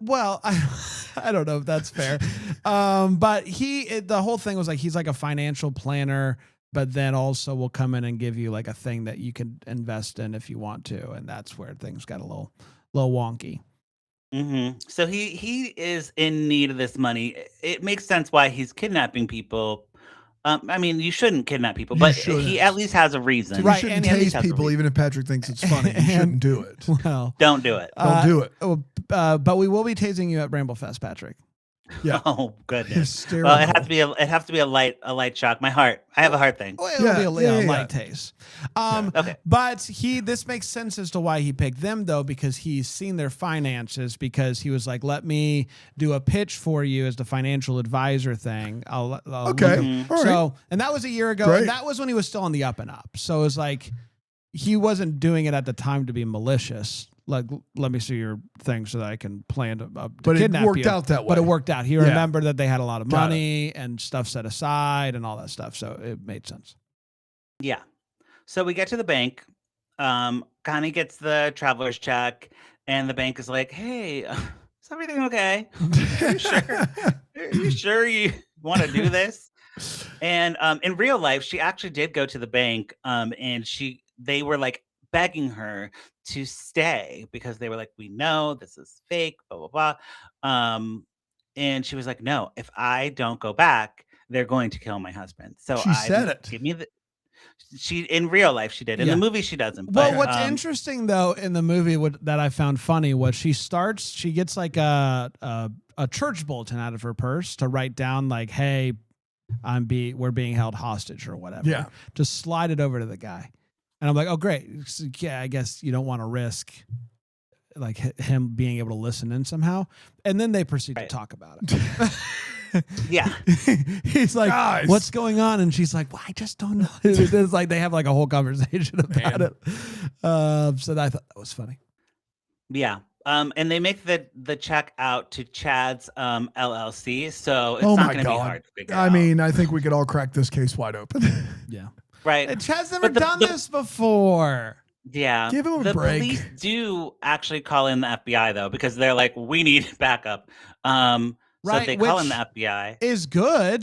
[SPEAKER 1] Well, I don't know if that's fair. But the whole thing was like, he's like a financial planner, but then also will come in and give you like a thing that you can invest in if you want to. And that's where things got a little wonky.
[SPEAKER 2] Mm-hmm. So he is in need of this money. It makes sense why he's kidnapping people. I mean, you shouldn't kidnap people, but he at least has a reason.
[SPEAKER 3] So you shouldn't tase people, even if Patrick thinks it's funny. You shouldn't do it.
[SPEAKER 1] Well,
[SPEAKER 2] don't do it.
[SPEAKER 3] Don't do it.
[SPEAKER 1] But we will be tasing you at Bramblefest, Patrick.
[SPEAKER 2] Yeah. Oh goodness.
[SPEAKER 3] Hysterical.
[SPEAKER 2] Well, it has to be a light shock. My heart. I have a heart thing.
[SPEAKER 1] Well, it'll be a light taste.
[SPEAKER 2] Okay.
[SPEAKER 1] But this makes sense as to why he picked them though, because he's seen their finances, because he was like, let me do a pitch for you as the financial advisor thing. I'll
[SPEAKER 3] okay.
[SPEAKER 2] Mm-hmm.
[SPEAKER 3] All right.
[SPEAKER 1] So, and that was a year ago.
[SPEAKER 3] Great.
[SPEAKER 1] And that was when he was still on the up and up. So it was like, he wasn't doing it at the time to be malicious. Like, let me see your thing so that I can plan to
[SPEAKER 3] but
[SPEAKER 1] kidnap
[SPEAKER 3] it worked
[SPEAKER 1] you.
[SPEAKER 3] out that way.
[SPEAKER 1] But it worked out. He remembered that they had a lot of
[SPEAKER 3] Got
[SPEAKER 1] money and stuff set aside and all that stuff. So it made sense.
[SPEAKER 2] Yeah. So we get to the bank. Connie gets the traveler's check, and the bank is like, "Hey, is everything okay? Are you sure you want to do this?" And in real life, she actually did go to the bank, and they were like begging her to stay because they were like, we know this is fake, blah, blah, blah. And she was like, no, if I don't go back, they're going to kill my husband. So
[SPEAKER 3] She said it.
[SPEAKER 2] give me the, she, in real life, she did. In the movie, she doesn't.
[SPEAKER 1] Well,
[SPEAKER 2] But,
[SPEAKER 1] what's interesting though in the movie that I found funny was she gets like a church bulletin out of her purse to write down like, hey, we're being held hostage or whatever.
[SPEAKER 3] Yeah.
[SPEAKER 1] Just slide it over to the guy. And I'm like, oh, great. So, yeah, I guess you don't want to risk like him being able to listen in somehow. And then they proceed to talk about it.
[SPEAKER 2] yeah.
[SPEAKER 1] He's like,
[SPEAKER 3] Guys.
[SPEAKER 1] what's going on? And she's like, well, I just don't know. It's like they have like a whole conversation about it. So I thought that was funny.
[SPEAKER 2] Yeah. And they make the check out to Chad's LLC, so it's
[SPEAKER 3] Oh
[SPEAKER 2] not
[SPEAKER 3] my
[SPEAKER 2] going to be
[SPEAKER 3] God.
[SPEAKER 2] hard to figure
[SPEAKER 3] I
[SPEAKER 2] out.
[SPEAKER 3] mean, I think we could all crack this case wide open.
[SPEAKER 1] Yeah.
[SPEAKER 2] Right.
[SPEAKER 1] And Chad's never
[SPEAKER 2] But
[SPEAKER 1] done this before.
[SPEAKER 2] Yeah.
[SPEAKER 3] Give him a
[SPEAKER 2] the
[SPEAKER 3] break.
[SPEAKER 2] police do actually call in the FBI, though, because they're like, we need backup. So
[SPEAKER 1] Right,
[SPEAKER 2] they call in
[SPEAKER 1] which
[SPEAKER 2] the FBI.
[SPEAKER 1] Is good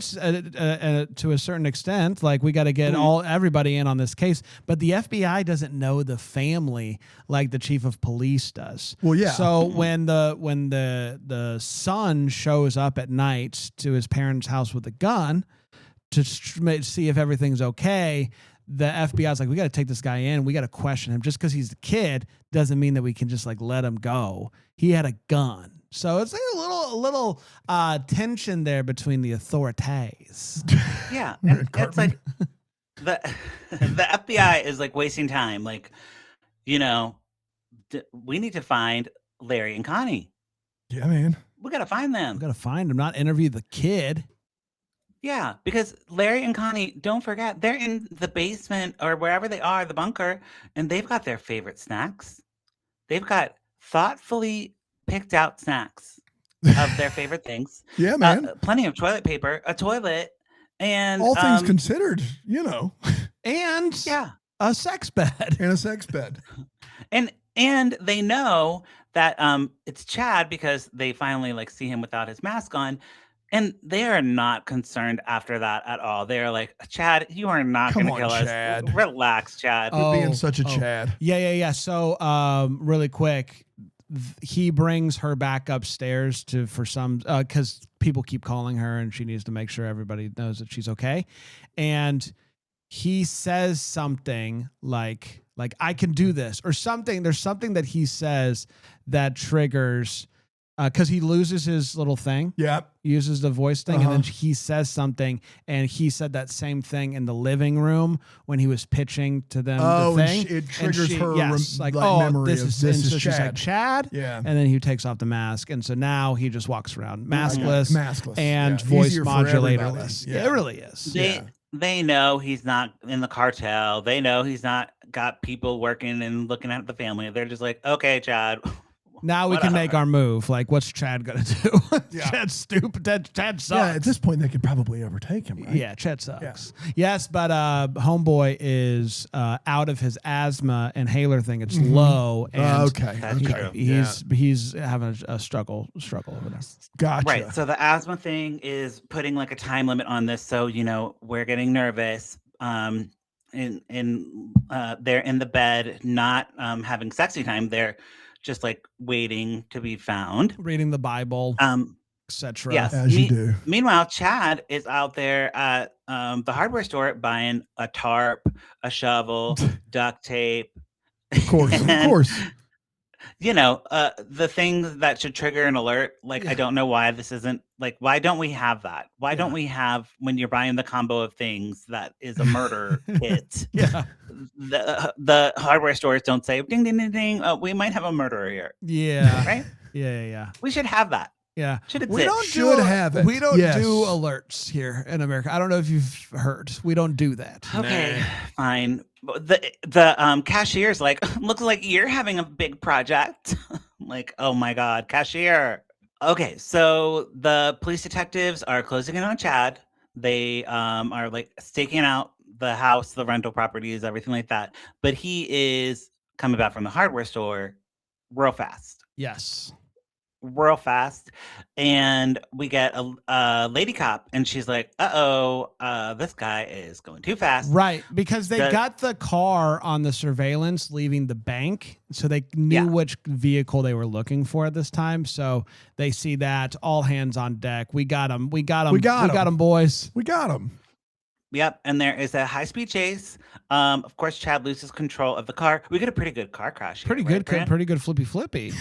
[SPEAKER 1] to a certain extent. Like we got to get everybody in on this case, but the FBI doesn't know the family like the chief of police does.
[SPEAKER 3] Well, yeah.
[SPEAKER 1] So when the son shows up at night to his parents' house with a gun to see if everything's okay, the FBI's like, we got to take this guy in. We got to question him. Just because he's a kid doesn't mean that we can just like let him go. He had a gun. So it's like a little tension there between the authorities.
[SPEAKER 2] Yeah. And it's like the FBI is like wasting time. Like, we need to find Larry and Connie.
[SPEAKER 3] Yeah, man.
[SPEAKER 2] We got to find them.
[SPEAKER 1] We got to find him, not interview the kid.
[SPEAKER 2] Yeah, because Larry and Connie, don't forget, they're in the basement or wherever they are, the bunker, and they've got their favorite snacks. They've got thoughtfully picked out snacks of their favorite things.
[SPEAKER 3] Yeah, man.
[SPEAKER 2] Plenty of toilet paper, a toilet, and
[SPEAKER 3] all things considered,
[SPEAKER 1] and
[SPEAKER 2] yeah,
[SPEAKER 1] a sex bed
[SPEAKER 3] and a sex bed,
[SPEAKER 2] and they know that it's Chad because they finally like see him without his mask on. And they are not concerned after that at all. They are like, Chad, you are not going to kill
[SPEAKER 3] Chad.
[SPEAKER 2] us. Relax, Chad.
[SPEAKER 3] You're being such a Chad.
[SPEAKER 1] Yeah. So, really quick, he brings her back upstairs for some, because people keep calling her and she needs to make sure everybody knows that she's okay. And he says something like I can do this or something. There's something that he says that triggers. Because he loses his little thing.
[SPEAKER 3] Yep.
[SPEAKER 1] Uses the voice thing. And then he says something. And he said that same thing in the living room when he was pitching to them the thing.
[SPEAKER 3] And it triggers her
[SPEAKER 1] memory
[SPEAKER 3] of this is
[SPEAKER 1] so
[SPEAKER 3] Chad.
[SPEAKER 1] she's like, Chad?
[SPEAKER 3] Yeah.
[SPEAKER 1] And then he takes off the mask. And so now he just walks around maskless.
[SPEAKER 3] Maskless.
[SPEAKER 1] And voice modulatorless.
[SPEAKER 3] Yeah.
[SPEAKER 1] It really is.
[SPEAKER 2] They know he's not in the cartel. They know he's not got people working and looking at the family. They're just like, okay, Chad.
[SPEAKER 1] Now we can make our move. Like, what's Chad gonna do? Chad's stupid. Chad sucks.
[SPEAKER 3] Yeah, at this point, they could probably overtake him, right?
[SPEAKER 1] Yeah, Chad sucks. Yeah. Yes, but Homeboy is out of his asthma inhaler thing. It's low. And
[SPEAKER 3] okay.
[SPEAKER 1] He's having a struggle over there.
[SPEAKER 3] Gotcha.
[SPEAKER 2] Right. So the asthma thing is putting like a time limit on this. So, we're getting nervous. And they're in the bed, not having sexy time. They're just like waiting to be found,
[SPEAKER 1] reading the Bible, etc.
[SPEAKER 2] Yes,
[SPEAKER 3] as you do.
[SPEAKER 2] Meanwhile, Chad is out there at the hardware store buying a tarp, a shovel, duct tape.
[SPEAKER 3] Of course.
[SPEAKER 2] The things that should trigger an alert. Like, I don't know why this isn't like, why don't we have that? Why don't we have, when you're buying the combo of things that is a murder kit?
[SPEAKER 1] Yeah.
[SPEAKER 2] The hardware stores don't say, ding, ding, ding, ding. We might have a murderer here.
[SPEAKER 1] Yeah.
[SPEAKER 2] Right?
[SPEAKER 1] Yeah.
[SPEAKER 2] We should have that.
[SPEAKER 1] Yeah.
[SPEAKER 3] We don't do alerts
[SPEAKER 1] here in America. I don't know if you've heard. We don't do that.
[SPEAKER 2] Okay, fine. The cashier's like, looks like you're having a big project. Like, oh my God, cashier. Okay, so the police detectives are closing in on Chad. They are like staking out the house, the rental properties, everything like that. But he is coming back from the hardware store real fast.
[SPEAKER 1] Yes.
[SPEAKER 2] real fast, and we get a lady cop, and she's like, this guy is going too fast.
[SPEAKER 1] Right, because they got the car on the surveillance leaving the bank, so they knew which vehicle they were looking for at this time. So they see that, all hands on deck. We got him, boys.
[SPEAKER 3] We got him.
[SPEAKER 2] Yep, and there is a high-speed chase. Of course, Chad loses control of the car. We get a pretty good car crash.
[SPEAKER 1] Pretty good flippy.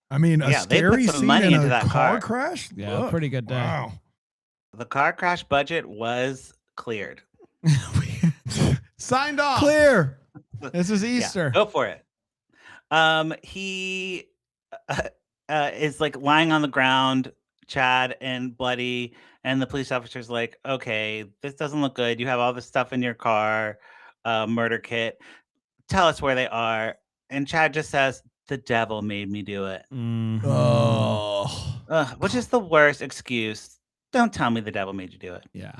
[SPEAKER 3] I mean, a scary
[SPEAKER 2] they put some
[SPEAKER 3] scene
[SPEAKER 2] money
[SPEAKER 3] in
[SPEAKER 2] into
[SPEAKER 3] a
[SPEAKER 2] that
[SPEAKER 3] car
[SPEAKER 2] car.
[SPEAKER 3] crash?
[SPEAKER 1] Yeah,
[SPEAKER 3] Look,
[SPEAKER 1] pretty good day.
[SPEAKER 3] Wow.
[SPEAKER 2] The car crash budget was cleared.
[SPEAKER 1] Signed off.
[SPEAKER 3] Clear.
[SPEAKER 1] This is Easter.
[SPEAKER 2] Go for it. He is like lying on the ground, Chad, and bloody, and the police officer's like, okay, this doesn't look good. You have all this stuff in your car, murder kit. Tell us where they are. And Chad just says, the devil made me do it.
[SPEAKER 1] Mhm.
[SPEAKER 3] Oh.
[SPEAKER 2] Which is the worst excuse. Don't tell me the devil made you do it.
[SPEAKER 1] Yeah.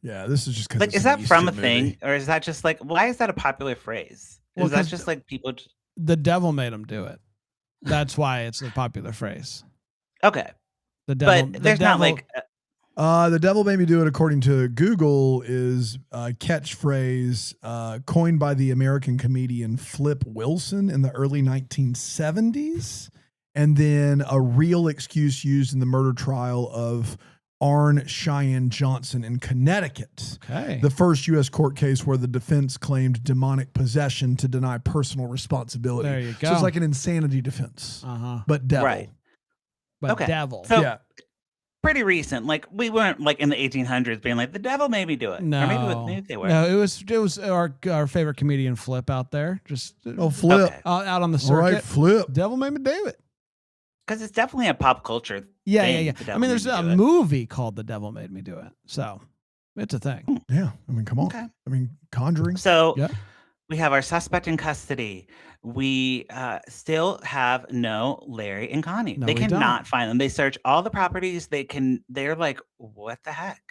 [SPEAKER 3] Yeah, this is just because
[SPEAKER 2] Like, is that from a thing? Or is that just like, why is that a popular phrase?
[SPEAKER 1] Well,
[SPEAKER 2] Is that
[SPEAKER 1] 'cause
[SPEAKER 2] just like people?
[SPEAKER 1] The devil made him do it. That's why it's a popular phrase.
[SPEAKER 2] Okay.
[SPEAKER 1] The devil.
[SPEAKER 2] But there's not like,
[SPEAKER 3] the devil made me do it, according to Google, is a catchphrase coined by the American comedian Flip Wilson in the early 1970s, and then a real excuse used in the murder trial of Arne Cheyenne Johnson in Connecticut.
[SPEAKER 1] Okay.
[SPEAKER 3] The first U.S. court case where the defense claimed demonic possession to deny personal responsibility.
[SPEAKER 1] There you go.
[SPEAKER 3] So it's like an insanity defense, but devil.
[SPEAKER 2] Right.
[SPEAKER 1] But
[SPEAKER 2] Okay.
[SPEAKER 1] devil.
[SPEAKER 2] So
[SPEAKER 3] Yeah.
[SPEAKER 2] pretty recent. Like, we weren't like in the 1800s being like, the devil made me do it.
[SPEAKER 1] No.
[SPEAKER 2] Or maybe they were.
[SPEAKER 1] No, it was our favorite comedian Flip out there. Just
[SPEAKER 3] Oh, Flip.
[SPEAKER 2] Okay.
[SPEAKER 1] out on the
[SPEAKER 3] All
[SPEAKER 1] circuit.
[SPEAKER 3] right, Flip.
[SPEAKER 1] Devil made me do it.
[SPEAKER 2] Because it's definitely a pop culture
[SPEAKER 1] Yeah,
[SPEAKER 2] thing.
[SPEAKER 1] yeah.
[SPEAKER 2] The
[SPEAKER 1] I
[SPEAKER 2] devil
[SPEAKER 1] mean,
[SPEAKER 2] made
[SPEAKER 1] there's
[SPEAKER 2] me
[SPEAKER 1] a
[SPEAKER 2] do it.
[SPEAKER 1] movie called The Devil Made Me Do It. So it's a thing.
[SPEAKER 3] Yeah. I mean, come on.
[SPEAKER 2] Okay.
[SPEAKER 3] I mean, Conjuring.
[SPEAKER 2] So
[SPEAKER 1] Yeah.
[SPEAKER 2] we have our suspect in custody. We still have no Larry and Connie.
[SPEAKER 1] No,
[SPEAKER 2] They
[SPEAKER 1] we
[SPEAKER 2] cannot
[SPEAKER 1] don't.
[SPEAKER 2] find them. They search all the properties. They're like, what the heck?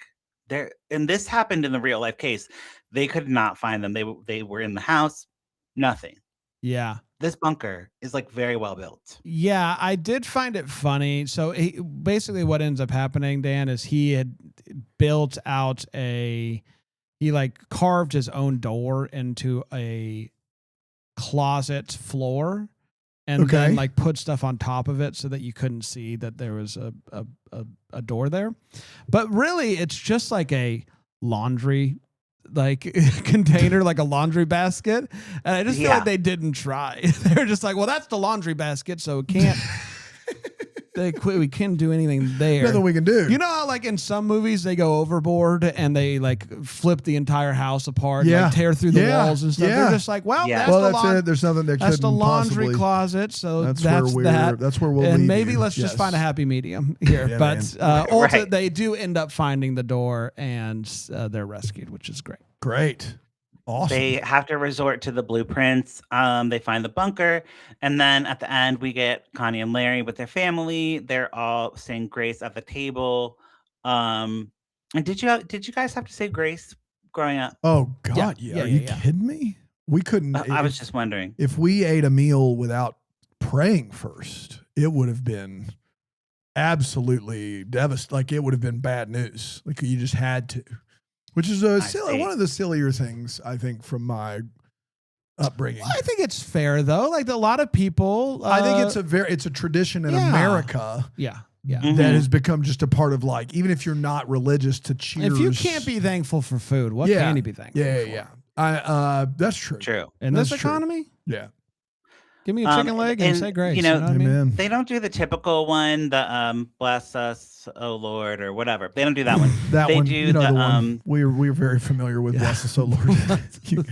[SPEAKER 2] And this happened in the real life case. They could not find them. They were in the house. Nothing.
[SPEAKER 1] Yeah.
[SPEAKER 2] This bunker is like very well built.
[SPEAKER 1] Yeah, I did find it funny. So basically what ends up happening, Dan, is he had built out he like carved his own door into a closet floor and
[SPEAKER 3] Okay.
[SPEAKER 1] then like put stuff on top of it so that you couldn't see that there was a door there. But really it's just like a laundry container, like a laundry basket. And I just feel like they didn't try. They're just like, well, that's the laundry basket, so it can't we can't do anything there.
[SPEAKER 3] Nothing we can do.
[SPEAKER 1] You know how like in some movies they go overboard and they like flip the entire house apart, and, like tear through the walls and stuff.
[SPEAKER 3] Yeah.
[SPEAKER 1] They're just like, well,
[SPEAKER 2] Yeah.
[SPEAKER 1] that's
[SPEAKER 3] it. There's nothing that
[SPEAKER 1] that's the
[SPEAKER 3] couldn't
[SPEAKER 1] laundry
[SPEAKER 3] possibly.
[SPEAKER 1] closet. So
[SPEAKER 3] That's
[SPEAKER 1] that's
[SPEAKER 3] where
[SPEAKER 1] that.
[SPEAKER 3] that's where we'll
[SPEAKER 1] And
[SPEAKER 3] leave
[SPEAKER 1] maybe
[SPEAKER 3] you.
[SPEAKER 1] let's just
[SPEAKER 3] Yes.
[SPEAKER 1] find a happy medium here.
[SPEAKER 3] Yeah,
[SPEAKER 1] but
[SPEAKER 3] man.
[SPEAKER 1] ultimately,
[SPEAKER 2] Right.
[SPEAKER 1] they do end up finding the door and they're rescued, which is great.
[SPEAKER 3] Great. Awesome.
[SPEAKER 2] They have to resort to the blueprints. They find the bunker, and then at the end we get Connie and Larry with their family. They're all saying grace at the table. And did you guys have to say grace growing up?
[SPEAKER 3] Oh God, yeah. Are you kidding me? We couldn't.
[SPEAKER 2] I was just wondering.
[SPEAKER 3] If we ate a meal without praying first, it would have been absolutely devastating. Like, it would have been bad news. Like, you just had to. Which is one of the sillier things, I think, from my upbringing.
[SPEAKER 1] Well, I think it's fair though. Like a lot of people,
[SPEAKER 3] I think it's a tradition in America
[SPEAKER 1] yeah.
[SPEAKER 2] Mhm.
[SPEAKER 3] that has become just a part of, like, even if you're not religious, to cheers.
[SPEAKER 1] If you can't be thankful for food, what can you be thankful for?
[SPEAKER 3] Yeah. That's true.
[SPEAKER 2] True.
[SPEAKER 1] In
[SPEAKER 3] That's
[SPEAKER 1] this
[SPEAKER 3] true.
[SPEAKER 1] economy,
[SPEAKER 3] Yeah.
[SPEAKER 1] give me a chicken leg and say grace.
[SPEAKER 2] you know,
[SPEAKER 1] what I mean?
[SPEAKER 3] Amen.
[SPEAKER 2] They don't do the typical one, the bless us, oh Lord, or whatever. They don't do that one.
[SPEAKER 3] That
[SPEAKER 2] they
[SPEAKER 3] one,
[SPEAKER 2] do
[SPEAKER 3] you know,
[SPEAKER 2] the
[SPEAKER 3] the one. We're very familiar with. Bless us, O Lord.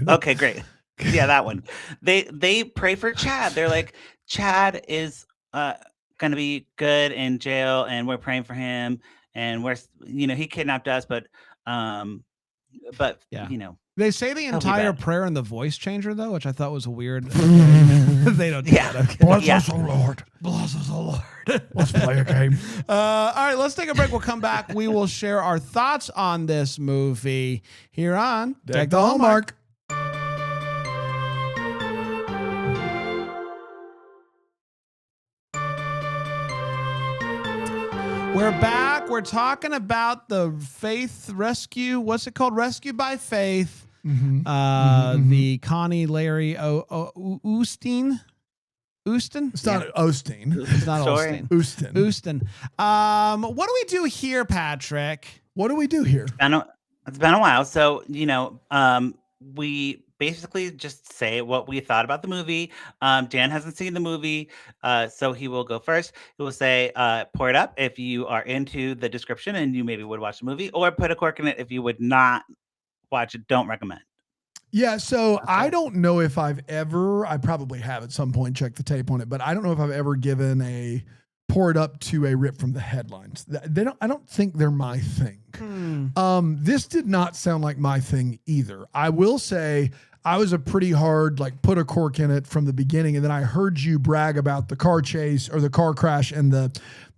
[SPEAKER 2] Okay, great. Yeah, that one. They pray for Chad. They're like, Chad is gonna be good in jail, and we're praying for him. And he kidnapped us, but
[SPEAKER 1] Yeah.
[SPEAKER 2] They
[SPEAKER 1] say the
[SPEAKER 2] be
[SPEAKER 1] entire
[SPEAKER 2] bad.
[SPEAKER 1] prayer in the voice changer though, which I thought was weird. They don't do
[SPEAKER 2] Yeah.
[SPEAKER 1] that. Okay.
[SPEAKER 3] Bless us, O Lord.
[SPEAKER 1] Bless us, oh Lord.
[SPEAKER 3] Let's play a game.
[SPEAKER 1] All right, let's take a break. We'll come back. We will share our thoughts on this movie here on
[SPEAKER 3] Deck the Hallmark.
[SPEAKER 1] We're back. We're talking about the Faith Rescue. What's it called? Rescue by Faith. The Connie Larry Oosteen. Oostin?
[SPEAKER 3] It's not Osteen.
[SPEAKER 1] It's not
[SPEAKER 2] Sorry.
[SPEAKER 1] Oostin.
[SPEAKER 3] Oostin.
[SPEAKER 1] Oostin. What do we do here, Patrick?
[SPEAKER 3] What do we do here?
[SPEAKER 2] It's been a while. So, we basically just say what we thought about the movie. Dan hasn't seen the movie, so he will go first. He will say, pour it up if you are into the description and you maybe would watch the movie, or put a cork in it if you would not watch it. Don't recommend.
[SPEAKER 3] Yeah, so I don't know if I probably have at some point checked the tape on it, but I don't know if I've ever given a pour it up to a rip from the headlines. I don't think they're my thing. This did not sound like my thing either. I will say I was a pretty hard, put a cork in it from the beginning. And then I heard you brag about the car chase or the car crash and the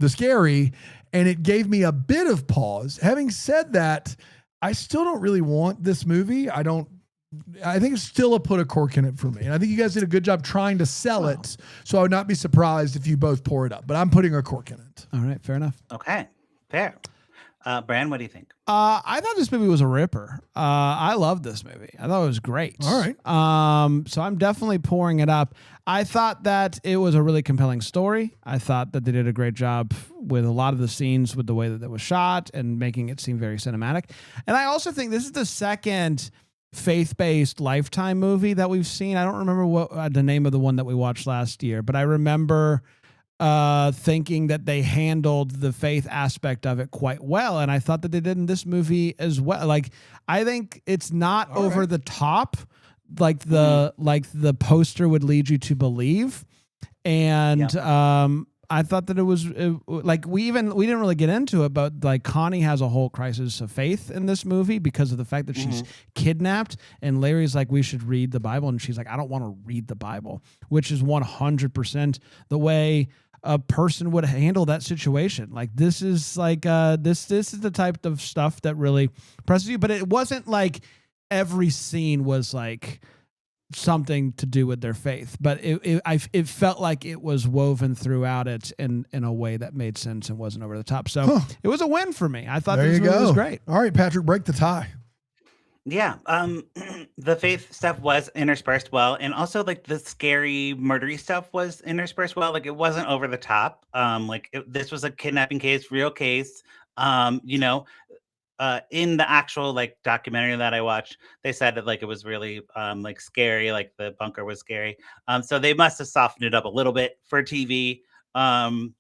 [SPEAKER 3] scary, and it gave me a bit of pause. Having said that, I still don't really want this movie. I think it's still a put a cork in it for me. And I think you guys did a good job trying to sell it. So I would not be surprised if you both pour it up, but I'm putting a cork in it.
[SPEAKER 1] All right. Fair enough.
[SPEAKER 2] Okay. Fair. Bran, what do you think?
[SPEAKER 1] I thought this movie was a ripper. I loved this movie. I thought it was great.
[SPEAKER 3] All right.
[SPEAKER 1] So I'm definitely pouring it up. I thought that it was a really compelling story. I thought that they did a great job with a lot of the scenes, with the way that it was shot and making it seem very cinematic. And I also think this is the second faith-based Lifetime movie that we've seen. I don't remember what the name of the one that we watched last year, but I remember thinking that they handled the faith aspect of it quite well, and I thought that they did in this movie as well. I think it's not over the top, like the poster would lead you to believe, and I thought that it was we didn't really get into it, but Connie has a whole crisis of faith in this movie because of the fact that she's kidnapped, and Larry's like, we should read the Bible, and she's like, I don't want to read the Bible, which is 100% the way a person would handle that situation. This is this is the type of stuff that really presses you, but it wasn't like every scene was something to do with their faith, but it felt like it was woven throughout it in a way that made sense and wasn't over the top. So it was a win for me. I thought this movie was great.
[SPEAKER 3] All right, Patrick, break the tie.
[SPEAKER 2] Yeah. The faith stuff was interspersed well, and also the scary murdery stuff was interspersed well. It wasn't over the top. This was a kidnapping case, real case. In the actual documentary that I watched, they said that it was really scary, the bunker was scary. So they must have softened it up a little bit for TV.
[SPEAKER 1] I mean,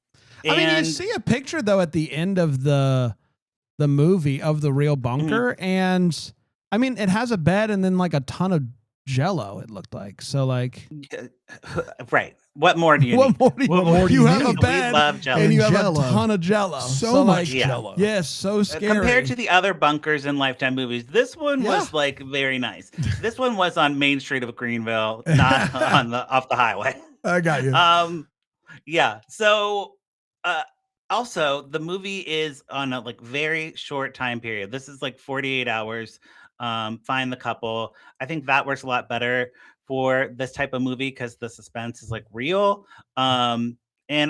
[SPEAKER 1] you see a picture though at the end of the movie of the real bunker, and I mean it has a bed and then a ton of Jello. It looked like
[SPEAKER 2] right. What more do you need?
[SPEAKER 3] What more do
[SPEAKER 1] you
[SPEAKER 3] you
[SPEAKER 1] have
[SPEAKER 3] need?
[SPEAKER 1] a bed
[SPEAKER 2] love Jello.
[SPEAKER 1] and you have
[SPEAKER 3] Jello.
[SPEAKER 1] a ton of Jello.
[SPEAKER 3] So much Jello.
[SPEAKER 1] Yes, so scary.
[SPEAKER 2] Compared to the other bunkers in Lifetime movies, this one was very nice. This one was on Main Street of Greenville, not off the highway.
[SPEAKER 3] I got you.
[SPEAKER 2] Yeah. So also the movie is on a very short time period. This is 48 hours. Find the couple. I think that works a lot better for this type of movie because the suspense is real. And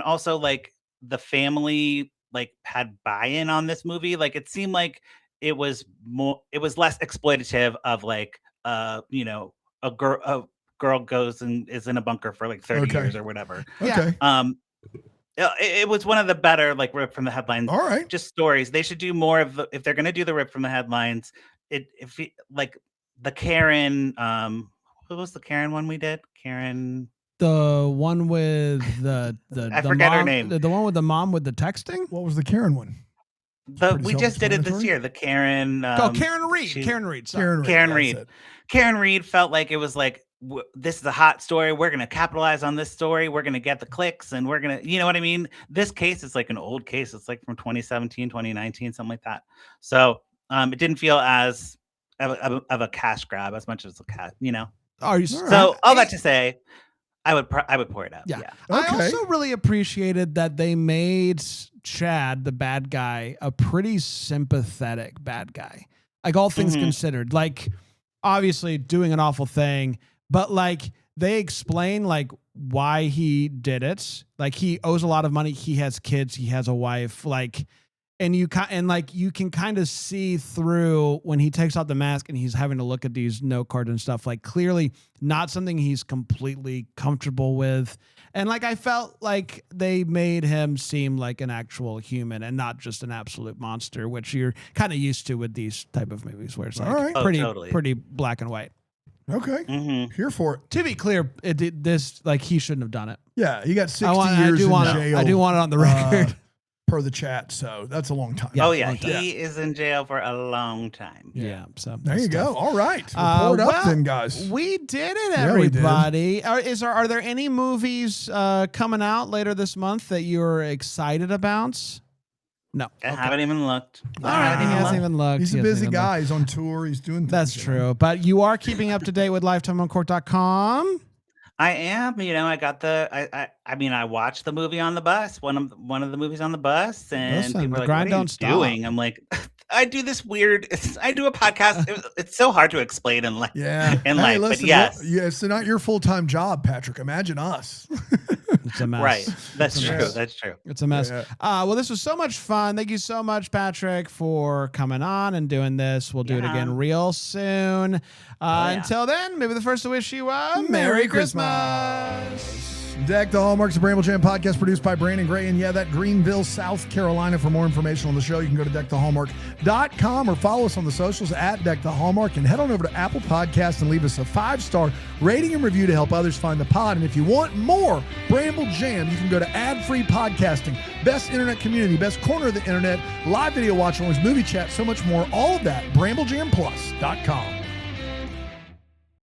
[SPEAKER 2] also the family had buy-in on this movie. It seemed like it was less exploitative of a girl goes and is in a bunker for 30 years or whatever.
[SPEAKER 3] Okay.
[SPEAKER 2] It was one of the better rip from the headlines.
[SPEAKER 3] All right.
[SPEAKER 2] Just stories. They should do more of if they're going to do the rip from the headlines. The Karen, what was the Karen one we did? Karen,
[SPEAKER 1] the one with the
[SPEAKER 2] I forget
[SPEAKER 1] mom,
[SPEAKER 2] her name.
[SPEAKER 1] The one with the mom with the texting.
[SPEAKER 3] What was the Karen one?
[SPEAKER 2] We just did it this year. The Karen.
[SPEAKER 1] Karen Reed. Karen Reed. Sorry.
[SPEAKER 2] Karen Reed. Karen Reed felt like it was this is a hot story. We're going to capitalize on this story. We're going to get the clicks, and we're going to, you know what I mean? This case is an old case. It's from 2017, 2019, something like that. So it didn't feel as of a cash grab as much as a cat,
[SPEAKER 1] Are you
[SPEAKER 2] So all that to say, I would pour it up.
[SPEAKER 1] Yeah.
[SPEAKER 2] Yeah.
[SPEAKER 1] I also really appreciated that they made Chad, the bad guy, a pretty sympathetic bad guy. All things considered, obviously doing an awful thing, but they explain why he did it. Like, he owes a lot of money. He has kids. He has a wife. Like, and you can kind of see through when he takes off the mask and he's having to look at these note cards and stuff, like, clearly not something he's completely comfortable with. And like, I felt like they made him seem like an actual human and not just an absolute monster, which you're kind of used to with these type of movies where it's like pretty black and white.
[SPEAKER 3] Okay. Here for it.
[SPEAKER 1] To be clear, he shouldn't have done it.
[SPEAKER 3] Yeah, he got 60 years in jail.
[SPEAKER 1] I do want it on the record.
[SPEAKER 3] Per the chat, so that's a long time.
[SPEAKER 2] Yeah, he is in jail for a long time.
[SPEAKER 1] Yeah, so
[SPEAKER 3] there you go. All right, report up then, guys.
[SPEAKER 1] We did it, everybody. Are there any movies coming out later this month that you're excited about? No,
[SPEAKER 2] I haven't even looked.
[SPEAKER 1] All right, he hasn't even looked.
[SPEAKER 3] He's a busy guy. He's on tour. He's doing things.
[SPEAKER 1] That's true, but you are keeping up to date with LifetimeOnCork.com.
[SPEAKER 2] I am. I got I watched the movie on the bus. One of the movies on the bus, and
[SPEAKER 1] Listen,
[SPEAKER 2] people are like,
[SPEAKER 1] grind
[SPEAKER 2] "What are you
[SPEAKER 1] don't stop."
[SPEAKER 2] doing?" I'm like, I do this weird. I do a podcast. It's so hard to explain in life.
[SPEAKER 3] Yeah.
[SPEAKER 2] Listen, but yes.
[SPEAKER 3] It's not your full-time job, Patrick. Imagine us.
[SPEAKER 1] It's a mess.
[SPEAKER 2] Right. That's true. That's true.
[SPEAKER 1] It's a mess.
[SPEAKER 3] Yeah.
[SPEAKER 1] Well, this was so much fun. Thank you so much, Patrick, for coming on and doing this. We'll do it again real soon. Until then, maybe the first to wish you a Merry Christmas.
[SPEAKER 3] Deck the Hallmarks, the Bramble Jam podcast produced by Brandon Gray. And that Greenville, South Carolina. For more information on the show, you can go to deckthehallmark.com or follow us on the socials at Deck the Hallmark, and head on over to Apple Podcasts and leave us a 5-star rating and review to help others find the pod. And if you want more Bramble Jam, you can go to ad-free podcasting, best internet community, best corner of the internet, live video watch always, movie chat, so much more. All of that, BrambleJamPlus.com.